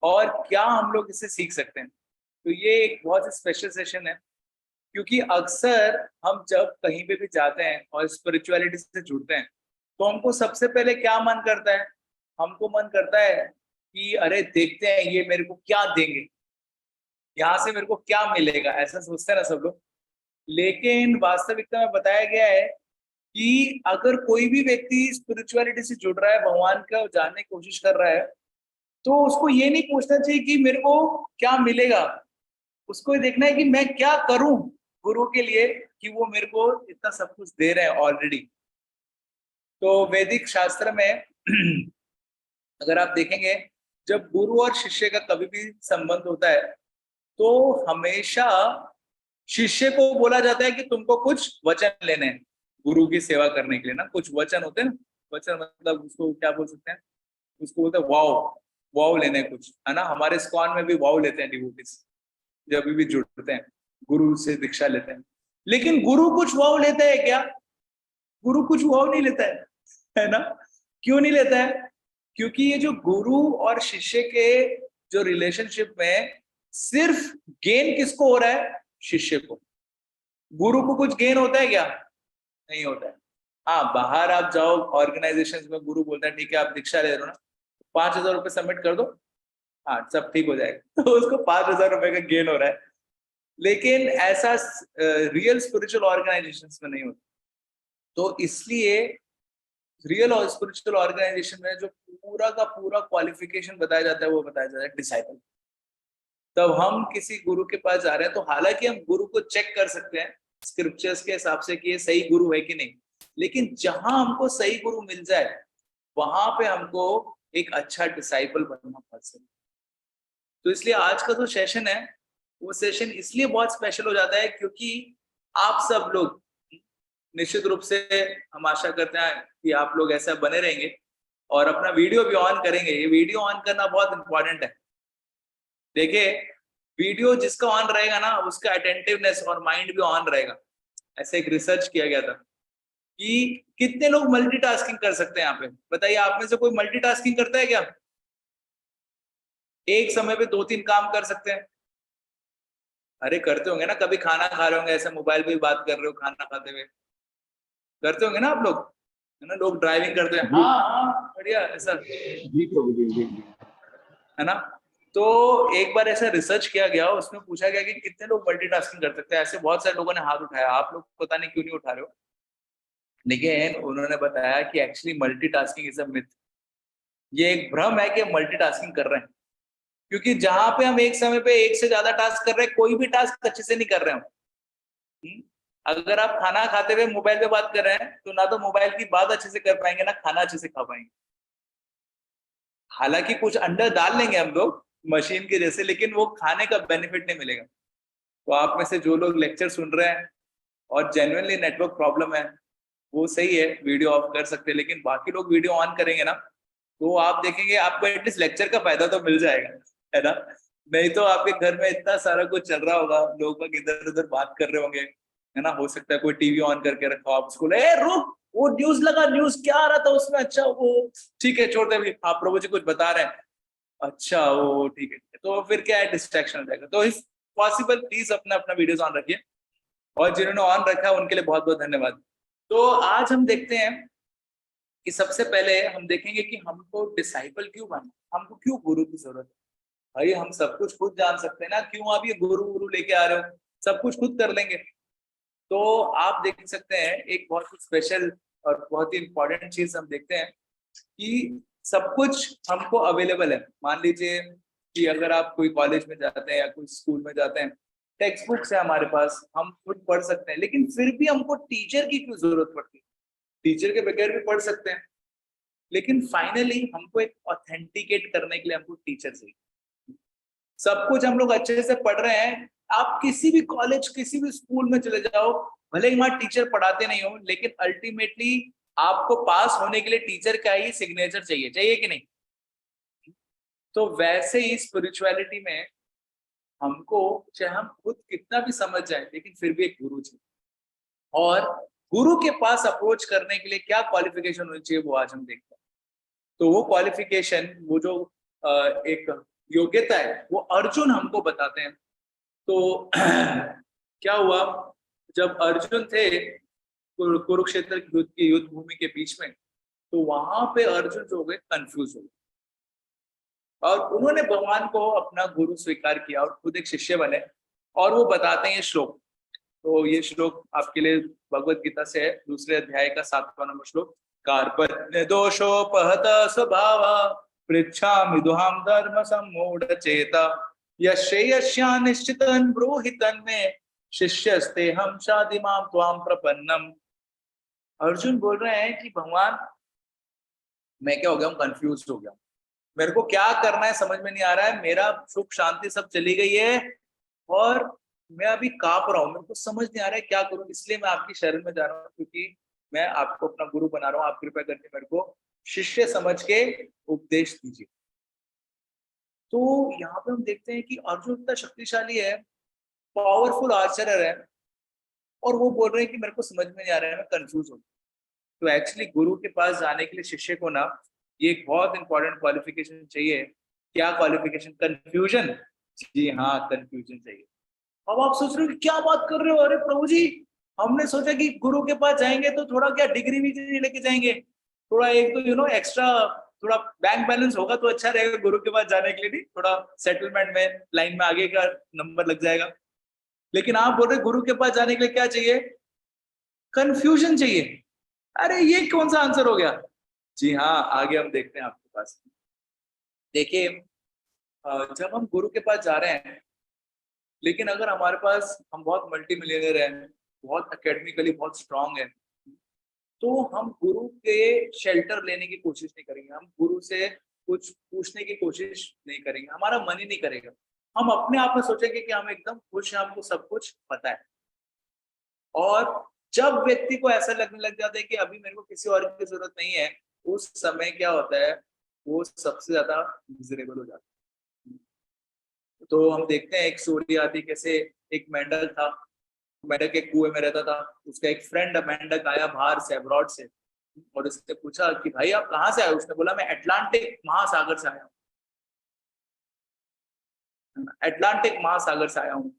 और क्या हम लोग इससे सीख सकते हैं। तो ये एक बहुत ही स्पेशल सेशन है, क्योंकि अक्सर हम जब कहीं पे भी जाते हैं और स्पिरिचुअलिटी से जुड़ते हैं तो हमको सबसे पहले क्या मन करता है, हमको मन करता है कि अरे देखते हैं ये मेरे को क्या देंगे, यहाँ से मेरे को क्या मिलेगा, ऐसा सोचते हैं ना सब लोग। लेकिन वास्तविकता में बताया गया है कि अगर कोई भी व्यक्ति स्पिरिचुअलिटी से जुड़ रहा है, भगवान का जानने की कोशिश कर रहा है, तो उसको ये नहीं पूछना चाहिए कि मेरे को क्या मिलेगा, उसको ये देखना है कि मैं क्या करूं गुरु के लिए कि वो मेरे को इतना सब कुछ दे रहे हैं ऑलरेडी। तो वैदिक शास्त्र में अगर आप देखेंगे, जब गुरु और शिष्य का कभी भी संबंध होता है तो हमेशा शिष्य को बोला जाता है कि तुमको कुछ वचन लेने हैं गुरु की सेवा करने के लिए ना, कुछ वचन होते हैं ना। वचन मतलब उसको क्या बोल सकते हैं, उसको बोलते हैं वाव, वाव लेने हैं कुछ, है ना। हमारे स्कॉन में भी वाव लेते हैं डिवोटीज जब भी जुड़ते हैं, गुरु से दीक्षा लेते हैं। लेकिन गुरु कुछ वाव लेता है क्या? गुरु कुछ वाव नहीं लेता है ना। क्यों नहीं लेता है? क्योंकि ये जो गुरु और शिष्य के जो रिलेशनशिप में सिर्फ गेन किसको हो रहा है? शिष्य को। गुरु को कुछ गेन होता है क्या? नहीं होता है। हाँ, बाहर आप जाओ ऑर्गेनाइजेशंस में, गुरु बोलता है ठीक है आप दीक्षा ले रहे हो ना, 5,000 रुपये सबमिट कर दो, हाँ सब ठीक हो जाएगा। तो उसको 5,000 रुपए का गेन हो रहा है। लेकिन ऐसा रियल स्पिरिचुअल ऑर्गेनाइजेशंस में नहीं होता। तो इसलिए रियल और स्पिरिचुअल ऑर्गेनाइजेशन में जो पूरा का पूरा क्वालिफिकेशन बताया जाता है वो बताया जाता है डिसाइपल। तब हम किसी गुरु के पास जा रहे हैं तो हालांकि हम गुरु को चेक कर सकते हैं स्क्रिप्चर्स के हिसाब से कि ये सही गुरु है कि नहीं, लेकिन जहां हमको सही गुरु मिल जाए वहां पे हमको एक अच्छा डिसाइपल बनना पड़ सकता है। तो इसलिए आज का जो सेशन है वो सेशन इसलिए बहुत स्पेशल हो जाता है क्योंकि आप सब लोग, निश्चित रूप से हम आशा करते हैं कि आप लोग ऐसा बने रहेंगे और अपना वीडियो भी ऑन करेंगे। ये वीडियो ऑन करना बहुत इंपॉर्टेंट है। देखिए, वीडियो जिसका ऑन रहेगा ना उसका अटेंटिवनेस और माइंड भी ऑन रहेगा। ऐसे एक रिसर्च किया गया था कि कितने लोग मल्टीटास्किंग कर सकते हैं। यहाँ पे बताइए, आप में से कोई मल्टीटास्किंग करता है क्या? एक समय पे 2-3 काम कर सकते हैं? अरे करते होंगे ना, कभी खाना खा रहे होंगे ऐसे मोबाइल पे बात कर रहे हो खाना खाते हुए, करते होंगे ना आप लोग, है ना। लोग ड्राइविंग करते हैं, हाँ हाँ बढ़िया ऐसा, जी प्रभु जी, है ना। तो एक बार ऐसा रिसर्च किया गया, उसमें पूछा गया कि कितने लोग मल्टीटास्किंग कर सकते हैं। ऐसे बहुत सारे लोगों ने हाथ उठाया, आप लोग पता नहीं क्यों नहीं उठा रहे हो। लेकिन उन्होंने बताया कि actually multitasking is a myth. ये एक भ्रम है कि मल्टीटास्किंग कर रहे हैं, क्योंकि जहां पे हम एक समय पे एक से ज्यादा टास्क कर रहे हैं, कोई भी टास्क अच्छे से नहीं कर रहे हम। अगर आप खाना खाते हुए मोबाइल पे बात कर रहे हैं तो ना तो मोबाइल की बात अच्छे से कर पाएंगे ना खाना अच्छे से खा पाएंगे। हालांकि कुछ अंडर डाल लेंगे हम लोग मशीन के जैसे, लेकिन वो खाने का बेनिफिट नहीं मिलेगा। तो आप में से जो लोग लेक्चर सुन रहे हैं और जेन्युइनली नेटवर्क प्रॉब्लम है, वो सही है वीडियो ऑफ कर सकते हैं, लेकिन बाकी लोग वीडियो ऑन करेंगे ना तो आप देखेंगे आपको एटलीस्ट लेक्चर का फायदा तो मिल जाएगा, है ना। नहीं तो आपके घर में इतना सारा कुछ चल रहा होगा, लोग इधर उधर बात कर रहे होंगे, है ना। हो सकता है कोई टीवी ऑन करके रखा हो, आप उसको ए रुक वो न्यूज लगा, न्यूज क्या आ रहा था उसमें, अच्छा वो ठीक है छोड़ दे अभी, आप प्रभु जी कुछ बता रहे हैं, अच्छा वो ठीक है, तो फिर क्या है डिस्ट्रैक्शन हो जाएगा। तो इफ पॉसिबल प्लीज अपना अपना वीडियोस ऑन रखिए, और जिन्होंने ऑन रखा है उनके लिए बहुत बहुत धन्यवाद। तो आज हम देखते हैं कि सबसे पहले हम देखेंगे कि हमको डिसाइपल क्यों बनना, हमको क्यों गुरु की जरूरत है। भाई हम सब कुछ खुद जान सकते हैं ना, क्यों आप ये गुरु गुरु लेके आ रहे हो, सब कुछ खुद कर लेंगे। तो आप देख सकते हैं एक बहुत ही स्पेशल और बहुत ही इंपॉर्टेंट चीज हम देखते हैं कि सब कुछ हमको अवेलेबल है। मान लीजिए कि अगर आप कोई कॉलेज में जाते हैं या कोई स्कूल में जाते हैं, टेक्स्ट बुक्स है हमारे पास, हम खुद पढ़ सकते हैं, लेकिन फिर भी हमको टीचर की क्यों जरूरत पड़ती है? टीचर के बगैर भी पढ़ सकते हैं, लेकिन फाइनली हमको एक ऑथेंटिकेट करने के लिए हमको टीचर चाहिए। सब कुछ हम लोग अच्छे से पढ़ रहे हैं, आप किसी भी कॉलेज किसी भी स्कूल में चले जाओ, भले ही वहां टीचर पढ़ाते नहीं हो, लेकिन अल्टीमेटली आपको पास होने के लिए टीचर का ही सिग्नेचर चाहिए, चाहिए कि नहीं। तो वैसे ही स्पिरिचुअलिटी में हमको, चाहे हम खुद कितना भी समझ जाए, लेकिन फिर भी एक गुरु चाहिए। और गुरु के पास अप्रोच करने के लिए क्या क्वालिफिकेशन होनी चाहिए वो आज हम देखते हैं। तो वो क्वालिफिकेशन, वो जो एक योग्यता है वो अर्जुन हमको बताते हैं। तो क्या हुआ, जब अर्जुन थे कुरुक्षेत्र की युद्ध भूमि के बीच में, तो वहां पे अर्जुन जो हो गए कंफ्यूज हो गए, और उन्होंने भगवान को अपना गुरु स्वीकार किया और खुद एक शिष्य बने। और वो बताते हैं ये श्लोक, तो ये श्लोक आपके लिए भगवत गीता से है, दूसरे अध्याय का 7वां नंबर श्लोक। कार्पण्य दोषोपहत स्वभाव पृच्छामि दुहाम धर्म सम्मूढ़ चेता यश्रेयस्या निश्चितं ब्रूहि तन्मे शिष्यस्ते हम शादि माम त्वाम प्रपन्नम। अर्जुन बोल रहे हैं कि भगवान मैं क्या हो गया हूँ, कंफ्यूज हो गया हूँ, मेरे को क्या करना है समझ में नहीं आ रहा है, मेरा सुख शांति सब चली गई है और मैं अभी कांप रहा हूँ, मेरे को समझ नहीं आ रहा है क्या करूं, इसलिए मैं आपकी शरण में जा रहा हूँ, क्योंकि मैं आपको अपना गुरु बना रहा हूँ, आप कृपया करके मेरे को शिष्य समझ के उपदेश दीजिए। तो यहाँ पे हम देखते हैं कि अर्जुन इतना शक्तिशाली है, पावरफुल आर्चरर है, और वो बोल रहे हैं कि मेरे को समझ में नहीं आ रहा है, मैं कंफ्यूज हूँ। तो एक्चुअली गुरु के पास जाने के लिए शिष्य को ना ये एक बहुत इंपॉर्टेंट क्वालिफिकेशन चाहिए। क्या क्वालिफिकेशन? कंफ्यूजन। जी हाँ, कंफ्यूजन चाहिए। अब आप सोच रहे हो कि क्या बात कर रहे हो, अरे प्रभु जी हमने सोचा कि गुरु के पास जाएंगे तो थोड़ा क्या डिग्री भी लेके जाएंगे, थोड़ा एक तो एक्स्ट्रा थोड़ा बैंक बैलेंस होगा तो अच्छा रहेगा गुरु के पास जाने के लिए, नहीं थोड़ा सेटलमेंट में लाइन में आगे का नंबर लग जाएगा। लेकिन आप बोल रहे गुरु के पास जाने के लिए क्या चाहिए? कंफ्यूजन चाहिए। अरे ये कौन सा आंसर हो गया? जी हाँ, आगे हम देखते हैं आपके पास। देखिए, जब हम गुरु के पास जा रहे हैं, लेकिन अगर हमारे पास हम बहुत मल्टी मिलियनर हैं, बहुत एकेडमिकली बहुत स्ट्रांग है, तो हम गुरु के शेल्टर लेने की कोशिश नहीं करेंगे, हम गुरु से कुछ पूछने की कोशिश नहीं करेंगे, हमारा मन ही नहीं करेगा। हम अपने आप में सोचेंगे कि हम एकदम खुश हैं, हमको सब कुछ पता है। और जब व्यक्ति को ऐसा लगने लग जाता है कि अभी मेरे को किसी और की जरूरत नहीं है, उस समय क्या होता है, वो सबसे ज्यादा मिजरेबल हो जाता है। तो हम देखते हैं एक स्टोरी आती कैसे एक मेंढक था, मेंढक एक कुएं में रहता था, उसका एक फ्रेंड मेंढक आया बाहर से, अब्रॉड से, और उसने पूछा कि भाई आप कहाँ से आए? उसने बोला मैं अटलांटिक महासागर से आया हूँ, अटलांटिक महासागर से आया हूँ।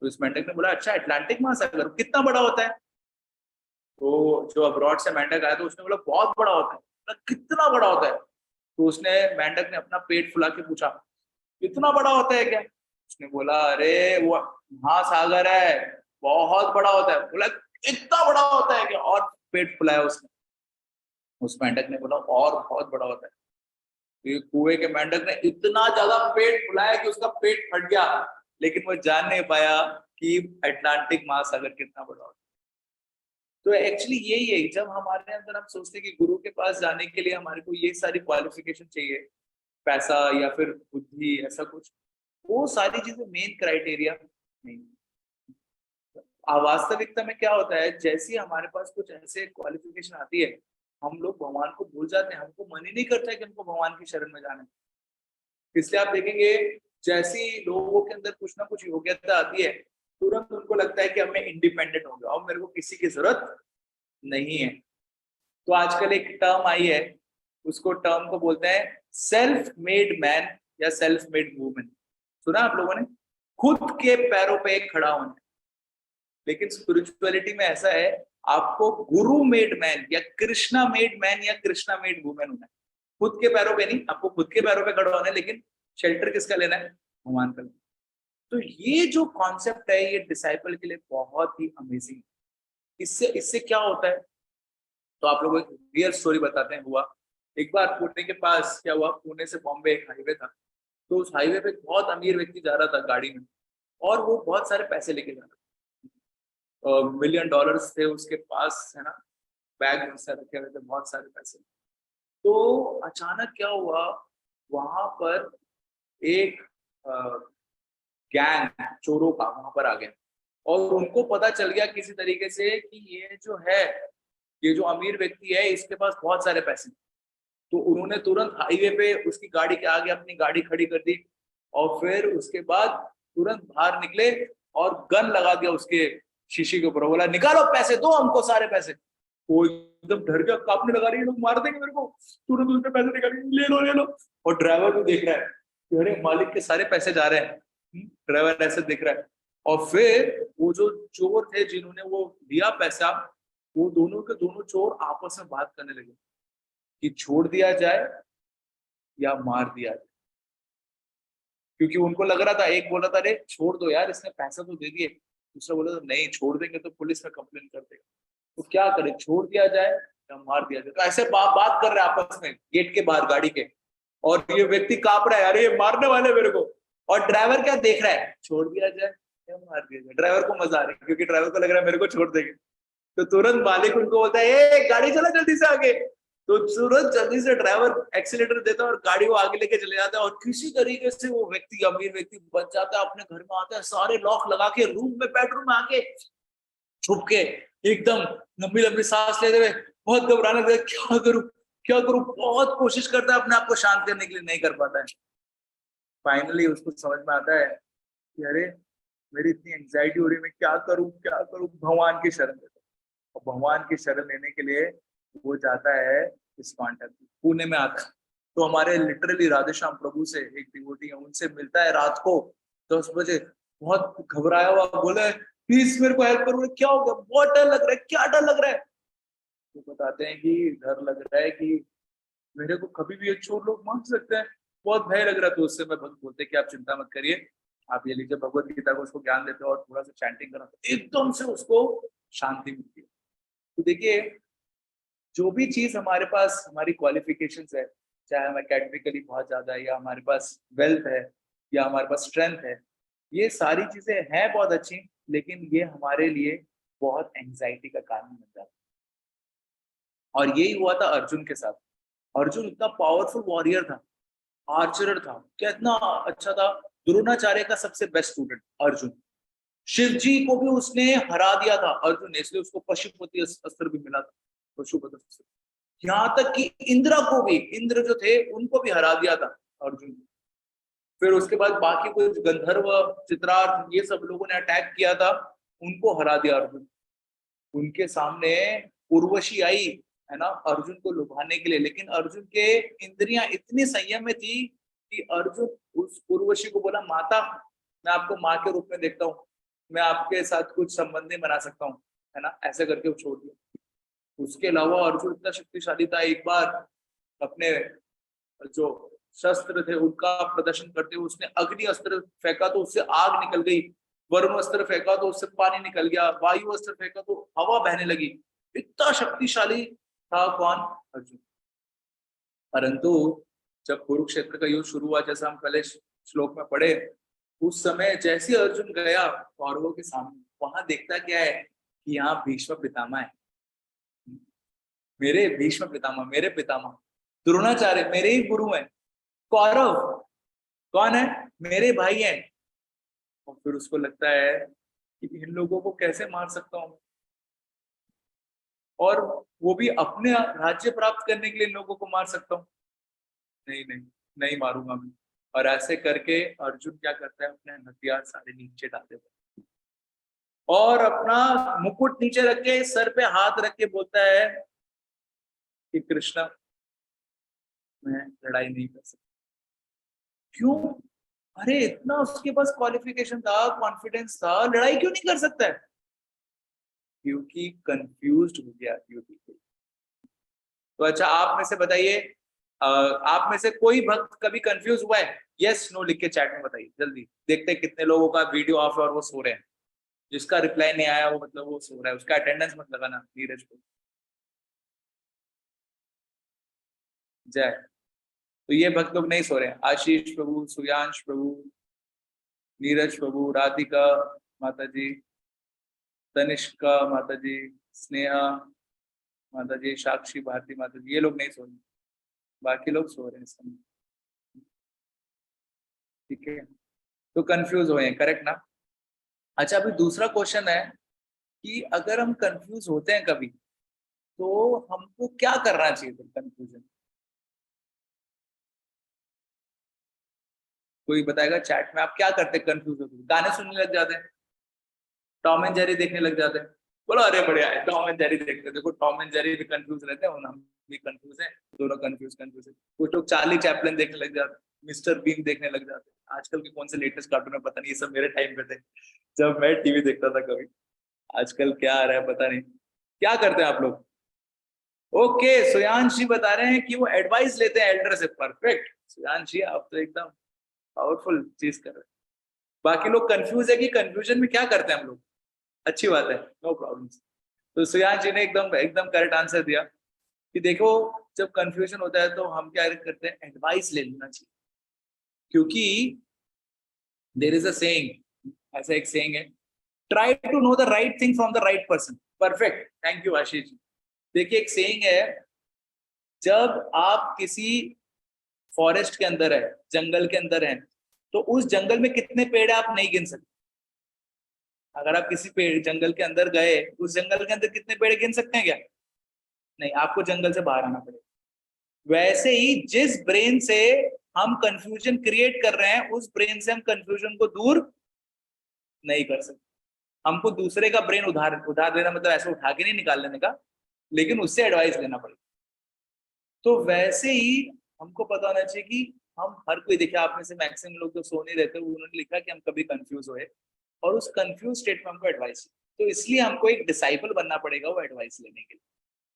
तो इस मेंढक ने बोला अच्छा अटलांटिक महासागर कितना बड़ा होता है? तो जो अब्रॉड से मेंढक आया तो उसने बोला बहुत बड़ा होता है। बोला, कितना बड़ा होता है? तो उसने मेंढक ने अपना पेट फुला के पूछा कितना बड़ा होता है क्या? उसने बोला अरे वो महासागर है, बहुत बड़ा होता है। बोला इतना बड़ा होता है क्या? और पेट फुलाया उसने। उस मेंढक ने बोला और बहुत बड़ा होता है। तो ये कुएं के मेंढक ने इतना ज्यादा पेट फुलाया कि उसका पेट फट गया, लेकिन वो जान नहीं पाया कि अटलांटिक महासागर कितना बड़ा होता है। तो एक्चुअली यही है, जब हमारे अंदर हम सोचते हैं कि गुरु के पास जाने के लिए हमारे को ये सारी क्वालिफिकेशन चाहिए, पैसा या फिर बुद्धि ऐसा कुछ, वो सारी चीजें मेन क्राइटेरिया नहीं। वास्तविकता में क्या होता है, जैसी हमारे पास कुछ ऐसे क्वालिफिकेशन आती है, हम लोग भगवान को भूल जाते हैं, हमको मन ही नहीं करता है कि हमको भगवान की शरण में जाना है। इसलिए आप देखेंगे जैसी लोगों के अंदर कुछ ना कुछ योग्यता आती है, तुरंत उनको लगता है कि अब मैं इंडिपेंडेंट हो गया, अब मेरे को किसी की जरूरत नहीं है। तो आजकल एक टर्म आई है, उसको टर्म को बोलते हैं सेल्फ मेड मैन या सेल्फ मेड वुमेन। सुना आप लोगों ने? खुद के पैरों पे खड़ा होना। लेकिन स्पिरिचुअलिटी में ऐसा है, आपको गुरु मेड मैन या कृष्णा मेड मैन या कृष्णा मेड वुमेन होना है। खुद के पैरों पे नहीं, आपको खुद के पैरों पे खड़ा होना है, लेकिन शेल्टर किसका लेना है? भगवान का। तो ये जो कॉन्सेप्ट है, ये डिसाइपल के लिए बहुत ही अमेजिंग। इससे इससे क्या होता है, तो आप लोगों को एक रियल स्टोरी बताते हैं। हुआ एक बार पुणे के पास, क्या हुआ, पुणे से बॉम्बे एक हाईवे था, तो उस हाईवे पे एक बहुत अमीर व्यक्ति जा रहा था गाड़ी में, और वो बहुत सारे पैसे लेके जा रहा था, $1 million थे उसके पास, है ना, बैग में से रखे हुए थे बहुत सारे पैसे। तो अचानक क्या हुआ, वहां पर एक गैंग चोरों का वहां पर आ गया, और उनको पता चल गया किसी तरीके से कि ये जो है, ये जो अमीर व्यक्ति है, इसके पास बहुत सारे पैसे। तो उन्होंने तुरंत हाईवे पे उसकी गाड़ी के आगे अपनी गाड़ी खड़ी कर दी, और फिर उसके बाद तुरंत बाहर निकले और गन लगा दिया उसके शीशे के ऊपर, बोला निकालो पैसे, दो हमको सारे पैसे। वो एकदम डर गया, कांपने लगा रही है, लोग मार देंगे मेरे को। तुरंत उसने पैसे निकाले, ले लो ले लो। और ड्राइवर भी देख रहा है, कि अरे मालिक के सारे पैसे जा रहे हैं, ड्राइवर ऐसे दिख रहा है। और फिर वो जो चोर थे जिन्होंने वो दिया पैसा, वो दोनों के दोनों चोर आपस में बात करने लगे कि छोड़ दिया जाए या मार दिया जाए। क्योंकि उनको लग रहा था, एक बोला था अरे छोड़ दो यार, इसने पैसा तो दे दिए, दूसरा बोला था नहीं छोड़ देंगे तो पुलिस में कंप्लेन कर देगा, तो क्या करे, छोड़ दिया जाए या मार दिया जाए। तो ऐसे बात कर रहे हैं आपस में गेट के बाहर गाड़ी के, और ये व्यक्ति कांप रहा है, अरे ये मारने वाले मेरे को। और ड्राइवर क्या देख रहा है, छोड़ दिया जाए या मार दिया जाए। ड्राइवर को मजा आ रहा है क्योंकि ड्राइवर को लग रहा है मेरे को छोड़ देंगे। तो तुरंत मालिक उनको बोलता है ए गाड़ी चला जल्दी से आगे। तो तुरंत जल्दी से ड्राइवर एक्सीलेटर देता है और गाड़ी को आगे लेके चले जाता है, और किसी तरीके से वो व्यक्ति, अमीर व्यक्ति बच जाता है, अपने घर में आता है, सारे लॉक लगा के रूम में, बेडरूम में आके छुप के एकदम लंबी लंबी सांस लेते हुए बहुत घबराने लगे, क्या करूं क्या करूं, बहुत कोशिश करता है अपने आप को शांत करने के लिए, नहीं कर पाता है। फाइनली उसको समझ में आता है कि अरे मेरी इतनी एंजाइटी हो रही है, मैं क्या करूं, भगवान की शरण लेता हूं। और भगवान की शरण लेने के लिए वो जाता है इस्कॉन टेम्पल, पुणे में आता। तो हमारे लिटरली राधेश्याम प्रभु से एक डिवोटी है, उनसे मिलता है रात को 10 बजे, बहुत घबराया हुआ, बोले प्लीज मेरे को हेल्प करो, क्या हो गया, बहुत डर लग रहा है, क्या डर लग रहा है। तो बताते हैं कि डर लग रहा है कि मेरे को कभी भी ये चोर लोग मार सकते हैं, बहुत भय लग रहा था। तो उससे मैं भक्त बोलते कि आप चिंता मत करिए, आप ये लीजिए भगवत गीता को, उसको ज्ञान देते हो और थोड़ा सा चैंटिंग कराते, एकदम से उसको शांति मिलती है। तो देखिए, जो भी चीज हमारे पास, हमारी क्वालिफिकेशंस है, चाहे हम एकेडमिकली बहुत ज्यादा है, या हमारे पास वेल्थ है, या हमारे पास स्ट्रेंथ है, ये सारी चीजें हैं बहुत अच्छी, लेकिन ये हमारे लिए बहुत एंजाइटी का कारण बन जाता है। और यही हुआ था अर्जुन के साथ। अर्जुन इतना पावरफुल वॉरियर था, आर्चरर था, कितना अच्छा था, द्रोणाचार्य का सबसे बेस्ट स्टूडेंट अर्जुन। शिव जी को भी उसने हरा दिया था अर्जुन ने, इसलिए उसको पशुपति अस्त्र भी मिला था, पशुपति अस्त्र। यहाँ तक कि इंद्र को भी, इंद्र जो थे उनको भी हरा दिया था अर्जुन। फिर उसके बाद बाकी कुछ गंधर्व, चित्रार्थ, ये सब लोगों ने अटैक किया था, उनको हरा दिया अर्जुन। उनके सामने उर्वशी आई, है ना, अर्जुन को लुभाने के लिए, लेकिन अर्जुन के इंद्रियां इतनी संयम में थी कि अर्जुन उस उर्वशी को बोला, माता मैं आपको माँ के रूप में देखता हूँ, मैं आपके साथ कुछ संबंध नहीं बना सकता हूँ, है ना, ऐसे करके वो छोड़ दिया। उसके अलावा अर्जुन इतना शक्तिशाली था, एक बार अपने जो शस्त्र थे उनका प्रदर्शन करते हुए उसने अग्नि अस्त्र फेंका तो उससे आग निकल गई, वरुण अस्त्र फेंका तो उससे पानी निकल गया, वायु अस्त्र फेंका तो हवा बहने लगी। इतना शक्तिशाली था कौन, अर्जुन। परंतु जब कुरुक्षेत्र का युद्ध शुरू हुआ, जैसा हम पहले श्लोक में पढ़े, उस समय जैसे अर्जुन गया कौरवों के सामने, वहां देखता क्या है कि यहाँ भीष्म पितामह है, मेरे भीष्म पितामह, मेरे पितामह द्रोणाचार्य मेरे ही गुरु हैं, कौरव कौन है, मेरे भाई हैं। और फिर उसको लगता है कि इन लोगों को कैसे मार सकता हूँ, और वो भी अपने राज्य प्राप्त करने के लिए लोगों को मार सकता हूँ, नहीं नहीं, नहीं मारूंगा मैं। और ऐसे करके अर्जुन क्या करता है, अपने हथियार सारे नीचे डाल देता है और अपना मुकुट नीचे रख के सर पे हाथ रख के बोलता है कि कृष्णा मैं लड़ाई नहीं कर सकता। क्यों, अरे इतना उसके पास क्वालिफिकेशन था, कॉन्फिडेंस था, लड़ाई क्यों नहीं कर सकता है, क्योंकि कंफ्यूज्ड हो गया ब्यूटी। तो अच्छा, आप में से बताइए, आप में से कोई भक्त कभी कंफ्यूज हुआ है, यस नो लिख के चैट में बताइए, जल्दी देखते हैं कितने लोगों का वीडियो ऑफ है और वो सो रहे हैं। जिसका रिप्लाई नहीं आया वो मतलब वो सो रहा है, उसका अटेंडेंस मत लगाना नीरज को। जय। तो ये भक्त लोग नहीं सो रहे हैं, आशीष प्रभु, सुयांश प्रभु, नीरज प्रभु, राधिका माता जी, तनिष्का माता जी, स्नेहा माता जी, साक्षी भारती माता जी, ये लोग नहीं सो रहे, बाकी लोग सो रहे हैं इस समय। ठीक है, तो कंफ्यूज हुए हैं, करेक्ट ना। अच्छा, अभी दूसरा क्वेश्चन है कि अगर हम कंफ्यूज होते हैं कभी, तो हमको क्या करना चाहिए फिर कंफ्यूजन। कोई बताएगा चैट में, आप क्या करते हैं कंफ्यूज होते, गाने सुनने लग जाते हैं, टॉम एंड जेरी देखने लग जाते हैं, बोलो अरे बढ़िया है टॉम एंड जेरी देखते हैं। देखो टॉम एंड जेरी भी कंफ्यूज रहते हैं और हम भी कंफ्यूज हैं, दोनों कंफ्यूज कंफ्यूज है। कुछ लोग चार्ली चैपलिन देखने लग जाते हैं, मिस्टर बीन देखने लग जाते हैं। आजकल के कौन से लेटेस्ट कार्टून है पता नहीं, ये सब मेरे टाइम पे थे जब मैं टीवी देखता था कभी। आजकल क्या आ रहा है पता नहीं। क्या करते हैं आप लोग? ओके, सुयांश जी बता रहे हैं कि वो एडवाइस लेते हैं एल्डर से। परफेक्ट सुयांश जी, आप तो एकदम पावरफुल चीज कर रहे हैं। बाकी लोग कंफ्यूज है कि कंफ्यूजन में क्या करते हैं हम लोग। अच्छी बात है, नो प्रॉब्लम। तो सुयांश जी ने एकदम एकदम करेक्ट आंसर दिया कि देखो, जब कंफ्यूजन होता है तो हम क्या करते हैं, एडवाइस ले लेना चाहिए। क्योंकि देयर इज अ सेइंग, ऐसा एक सेइंग है, try to know the right thing from the right person. Perfect, thank you Ashish ji. देखिए एक सेइंग है, जब आप किसी फॉरेस्ट के अंदर है, जंगल के अंदर है, तो उस जंगल में कितने पेड़ आप नहीं गिन सकते। अगर आप किसी पेड़ जंगल के अंदर गए, उस जंगल के अंदर कितने पेड़ गिन सकते हैं क्या? नहीं, आपको जंगल से बाहर आना पड़ेगा। वैसे ही जिस ब्रेन से हम कंफ्यूजन क्रिएट कर रहे हैं, उस ब्रेन से हम कंफ्यूजन को दूर नहीं कर सकते। हमको दूसरे का ब्रेन उधार उधार लेना, मतलब ऐसे उठा के नहीं निकाल लेने का, लेकिन उससे एडवाइस लेना पड़ेगा। तो वैसे ही हमको पता होना चाहिए कि हम हर कोई, देखिए आप में से मैक्सिमम लोग जो सो नहीं रहते, उन्होंने लिखा कि हम कभी कंफ्यूज हुए, और उस कंफ्यूज स्टेट में हमको एडवाइस, तो इसलिए हमको एक डिसाइपल बनना पड़ेगा वो एडवाइस लेने के लिए।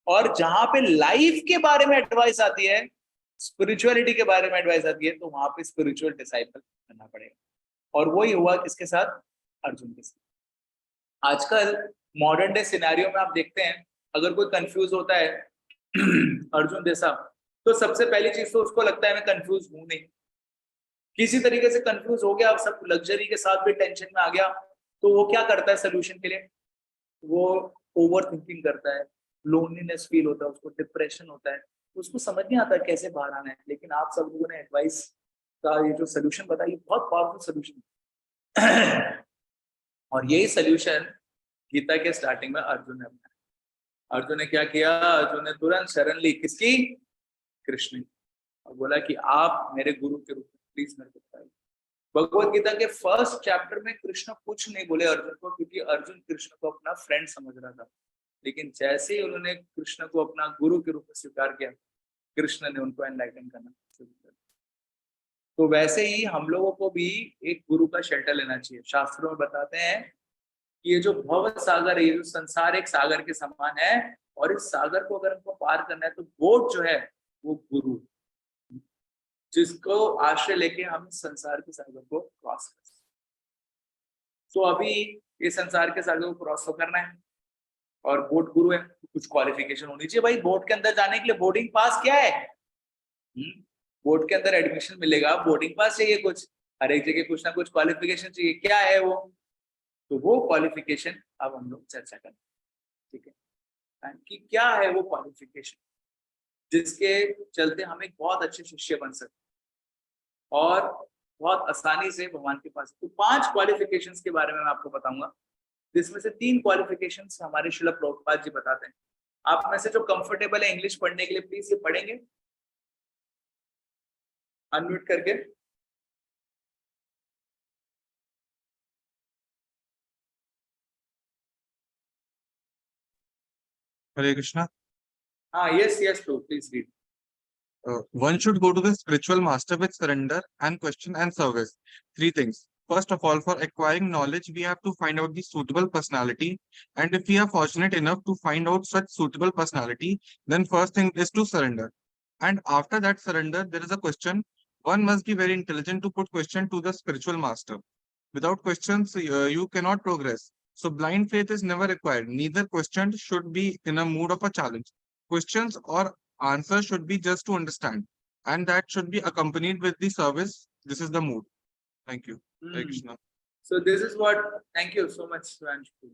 और जहां पे लाइफ के बारे में एडवाइस आती है, स्पिरिचुअलिटी के बारे में एडवाइस आती है, तो वहां पे स्पिरिचुअल डिसाइपल बनना पड़ेगा। और वही हुआ किसके साथ? अर्जुन के साथ। आजकल मॉडर्न डे सिनेरियो में आप देखते हैं, अगर कोई कंफ्यूज होता है अर्जुन जैसा, तो सबसे पहली चीज तो उसको लगता है मैं कंफ्यूज हूं नहीं। किसी तरीके से कंफ्यूज हो गया, अब सब लग्जरी के साथ भी टेंशन में आ गया, तो वो क्या करता है सोल्यूशन के लिए? वो ओवर थिंकिंग करता है, लोनलीनेस फील होता है, उसको डिप्रेशन होता है, उसको समझ नहीं आता कैसे बाहर आना है। लेकिन आप सब लोगों ने एडवाइस का ये जो सोल्यूशन बताया, ये बहुत पावरफुल सोल्यूशन है। और यही सोल्यूशन गीता के स्टार्टिंग में अर्जुन ने अपनाया। अर्जुन ने क्या किया? अर्जुन ने तुरंत शरण ली, किसकी? कृष्ण की। और बोला कि आप मेरे गुरु के रूप में प्लीज मेरे को बताइए। भगवत गीता के फर्स्ट चैप्टर में कृष्ण कुछ नहीं बोले अर्जुन को, क्योंकि अर्जुन कृष्ण को अपना फ्रेंड समझ रहा था। लेकिन जैसे ही उन्होंने कृष्ण को अपना गुरु के रूप में स्वीकार किया, कृष्ण ने उनको एनलाइटन करना शुरू कर दिया। तो वैसे ही हम लोगों को भी एक गुरु का शेल्टर लेना चाहिए। शास्त्रों में बताते हैं कि ये जो भव सागर है, ये जो संसार एक सागर के समान है, और इस सागर को अगर हमको पार करना है, तो बोट जो है वो गुरु, जिसको आश्रय लेके हम संसार के सागर को क्रॉस कर सकते। तो अभी ये संसार के सागर को क्रॉस तो करना है, और बोट गुरु है, तो कुछ क्वालिफिकेशन होनी चाहिए भाई। बोट के अंदर जाने के लिए बोर्डिंग पास क्या है? बोर्ड के अंदर एडमिशन मिलेगा, बोर्डिंग पास चाहिए कुछ, हर एक जगह कुछ ना कुछ क्वालिफिकेशन चाहिए। क्या है वो? तो वो क्वालिफिकेशन अब हम लोग चर्चा करें, ठीक है, कि क्या है वो क्वालिफिकेशन जिसके चलते हम एक बहुत अच्छे शिष्य बन सकते और बहुत आसानी से भगवान के पास। तो 5 क्वालिफिकेशंस के बारे में मैं आपको बताऊंगा, जिसमें से 3 क्वालिफिकेशंस हमारे श्रील प्रभुपाद जी बताते हैं। आप में से जो कंफर्टेबल है इंग्लिश पढ़ने के लिए, प्लीज ये पढ़ेंगे अनम्यूट करके। Hare Krishna. हाँ, yes yes too, please read. One should go to the spiritual master with surrender and question and service. Three things. First of all, for acquiring knowledge, we have to find out the suitable personality. And if we are fortunate enough to find out such suitable personality, then first thing is to surrender. And after that surrender, there is a question. One must be very intelligent to put question to the spiritual master. Without questions, you cannot progress. So blind faith is never required. Neither question should be in a mood of a challenge. Questions or answer should be just to understand, and that should be accompanied with the service. This is the mood. Thank you. Hare Krishna. So this is what, thank you so much Shivanshu.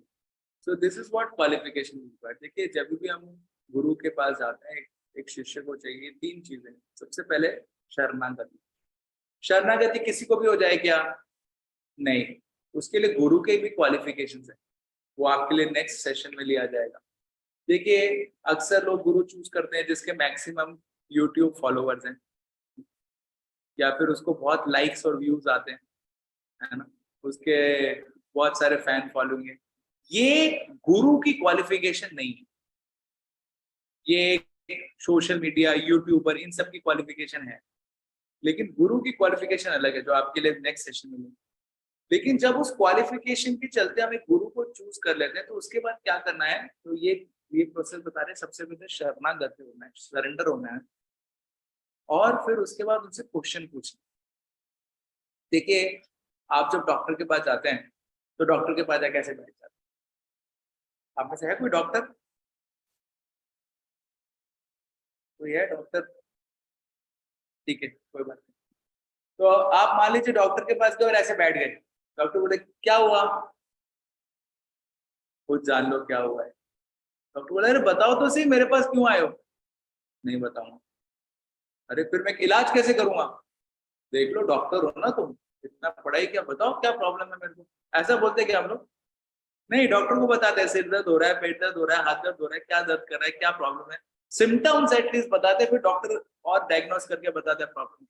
So this is what qualification is required। देखिए जब भी हम गुरु के पास जाते हैं, एक शिष्य को चाहिए 3 चीजें। सबसे पहले शरणागति। शरणागति किसी को भी हो जाए क्या? नहीं, उसके लिए गुरु के भी क्वालिफिकेशंस है, वो आपके लिए नेक्स्ट सेशन में लिया जाएगा। देखिए अक्सर लोग गुरु चूज करते हैं जिसके मैक्सिमम यूट्यूब फॉलोवर्स हैं, या फिर उसको बहुत लाइक्स और व्यूज आते हैं, है ना, उसके बहुत सारे फैन फॉलोइंग है। ये गुरु की क्वालिफिकेशन नहीं है, ये सोशल मीडिया यूट्यूबर इन सब की क्वालिफिकेशन है। लेकिन गुरु की क्वालिफिकेशन अलग है, जो आपके लिए नेक्स्ट सेशन में मिलेगी। लेकिन जब उस क्वालिफिकेशन के चलते हम एक गुरु को चूज कर लेते हैं, तो उसके बाद क्या करना है, तो ये प्रोसेस बता रहे हैं। सबसे पहले शरणागत होना है, सरेंडर होना है, और फिर उसके बाद उनसे क्वेश्चन पूछना। देखिए, आप जब डॉक्टर के पास जाते हैं, तो डॉक्टर के पास जाके ऐसे बैठ जाते हैं। आप में से है कोई डॉक्टर? कोई है डॉक्टर? ठीक है, कोई बात नहीं। तो आप मान लीजिए डॉक्टर के पास गए और ऐसे बैठ गए। डॉक्टर बोले क्या हुआ, खुद जान लो क्या हुआ है। डॉक्टर बोले अरे बताओ तो सही, मेरे पास क्यों आए हो? नहीं बताऊंगा। अरे फिर मैं इलाज कैसे करूंगा? देख लो, डॉक्टर हो ना तुम, इतना पढ़ाई क्या, बताओ क्या प्रॉब्लम है मेरे को। ऐसा बोलते क्या हम लोग? नहीं, डॉक्टर को बताते हैं सिर दर्द हो रहा है, पेट दर्द हो रहा है, हाथ दर्द हो रहा है, क्या दर्द कर रहा है, क्या प्रॉब्लम है, सिम्टम्स एटलीस्ट बताते हैं, फिर डॉक्टर और डायग्नोस करके बताते हैं प्रॉब्लम।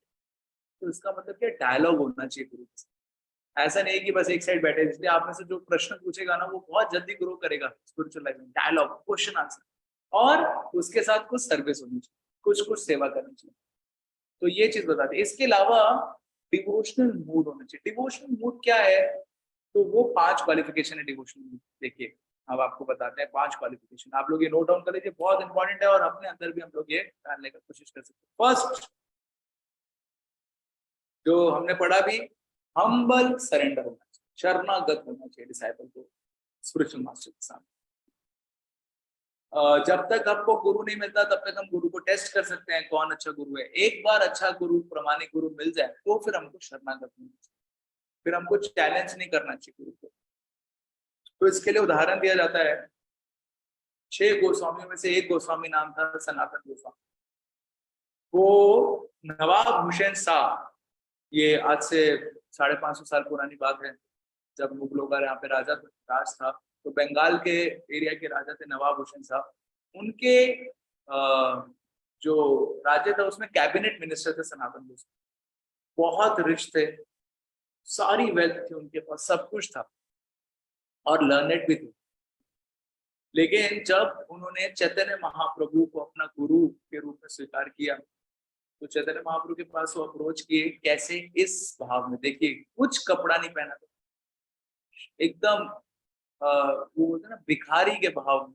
तो इसका मतलब क्या, डायलॉग होना चाहिए गुरु के साथ। ऐसा नहीं है कि बस एक साइड बैठे। इसलिए आप में से जो प्रश्न पूछेगा ना, वो बहुत जल्दी ग्रो करेगा स्पिरिचुअल लाइफ में। डायलॉग, क्वेश्चन आंसर, और उसके साथ कुछ सर्विस होनी चाहिए, कुछ कुछ सेवा करनी चाहिए। तो ये चीज बताते हैं। इसके अलावा डिवोशनल मूड होना चाहिए। डिवोशनल मूड क्या है, तो वो 5 क्वालिफिकेशन है डिवोशनल मूड। देखिए, अब आपको बताते हैं 5 क्वालिफिकेशन। आप लोग ये नोट डाउन कर लीजिए, बहुत इंपॉर्टेंट है, और अपने अंदर भी हम लोग ये डालने का कोशिश कर सकते हैं। फर्स्ट, जो हमने पढ़ा भी, हम्बल सरेंडर होना चाहिए, शरणागत होना चाहिए डिसाइपल को स्पिरिचुअल मास्टर के सामने। जब तक आपको गुरु नहीं मिलता, तब तक हम गुरु को टेस्ट कर सकते हैं कौन अच्छा गुरु है। एक बार अच्छा गुरु, प्रामाणिक गुरु मिल जाए, तो फिर हमको शरणागत होना चाहिए, फिर हमको चैलेंज नहीं करना चाहिए गुरु को। तो इसके लिए उदाहरण दिया जाता है, 6 गोस्वामियों में से एक गोस्वामी नाम था सनातन गोस्वामी। वो नवाब हुसैन शाह, ये आज से 550 साल पुरानी बात है, जब मुगलों का यहाँ पे राज था, तो बंगाल के एरिया के राजा थे नवाब हुसैन साहब। उनके जो राज्य था, उसमें कैबिनेट मिनिस्टर थे सनातन गोस्वामी। बहुत रिच थे, सारी वेल्थ थी उनके पास, सब कुछ था, और लर्नेड भी थे। लेकिन जब उन्होंने चैतन्य महाप्रभु को अपना गुरु के रूप में स्वीकार किया, तो चैतन्य महाप्रभु के पास वो अप्रोच किए कैसे, इस भाव में। देखिए, कुछ कपड़ा नहीं पहना था, एकदम वो बोलते हैं ना, भिखारी के भाव में,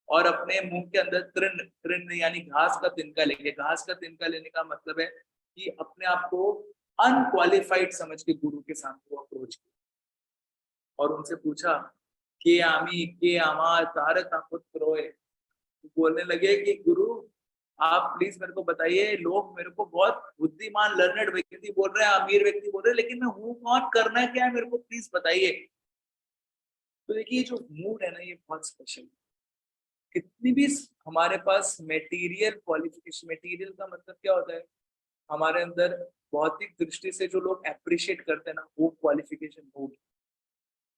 और अपने मुंह के अंदर तृण, तृण यानी घास का तिनका लेके। घास का तिनका लेने का मतलब है कि अपने आप को अनक्वालिफाइड समझ के गुरु के सामने वो अप्रोच किया, और उनसे पूछा के आमी के आमा तारे तापुत्रोए। बोलने लगे कि गुरु, आप प्लीज मेरे को बताइए, लोग मेरे को बहुत बुद्धिमान लर्नेड व्यक्ति बोल रहे हैं, अमीर व्यक्ति बोल रहे हैं, लेकिन मैं हूँ कौन, करना क्या है, मेरे को प्लीज बताइए। तो देखिए, जो मूड है ना, ये बहुत स्पेशल है। कितनी भी हमारे पास मेटीरियल क्वालिफिकेशन, मेटीरियल का मतलब क्या होता है, हमारे अंदर भौतिक दृष्टि से जो लोग अप्रिशिएट करते हैं ना, वो क्वालिफिकेशन होगी।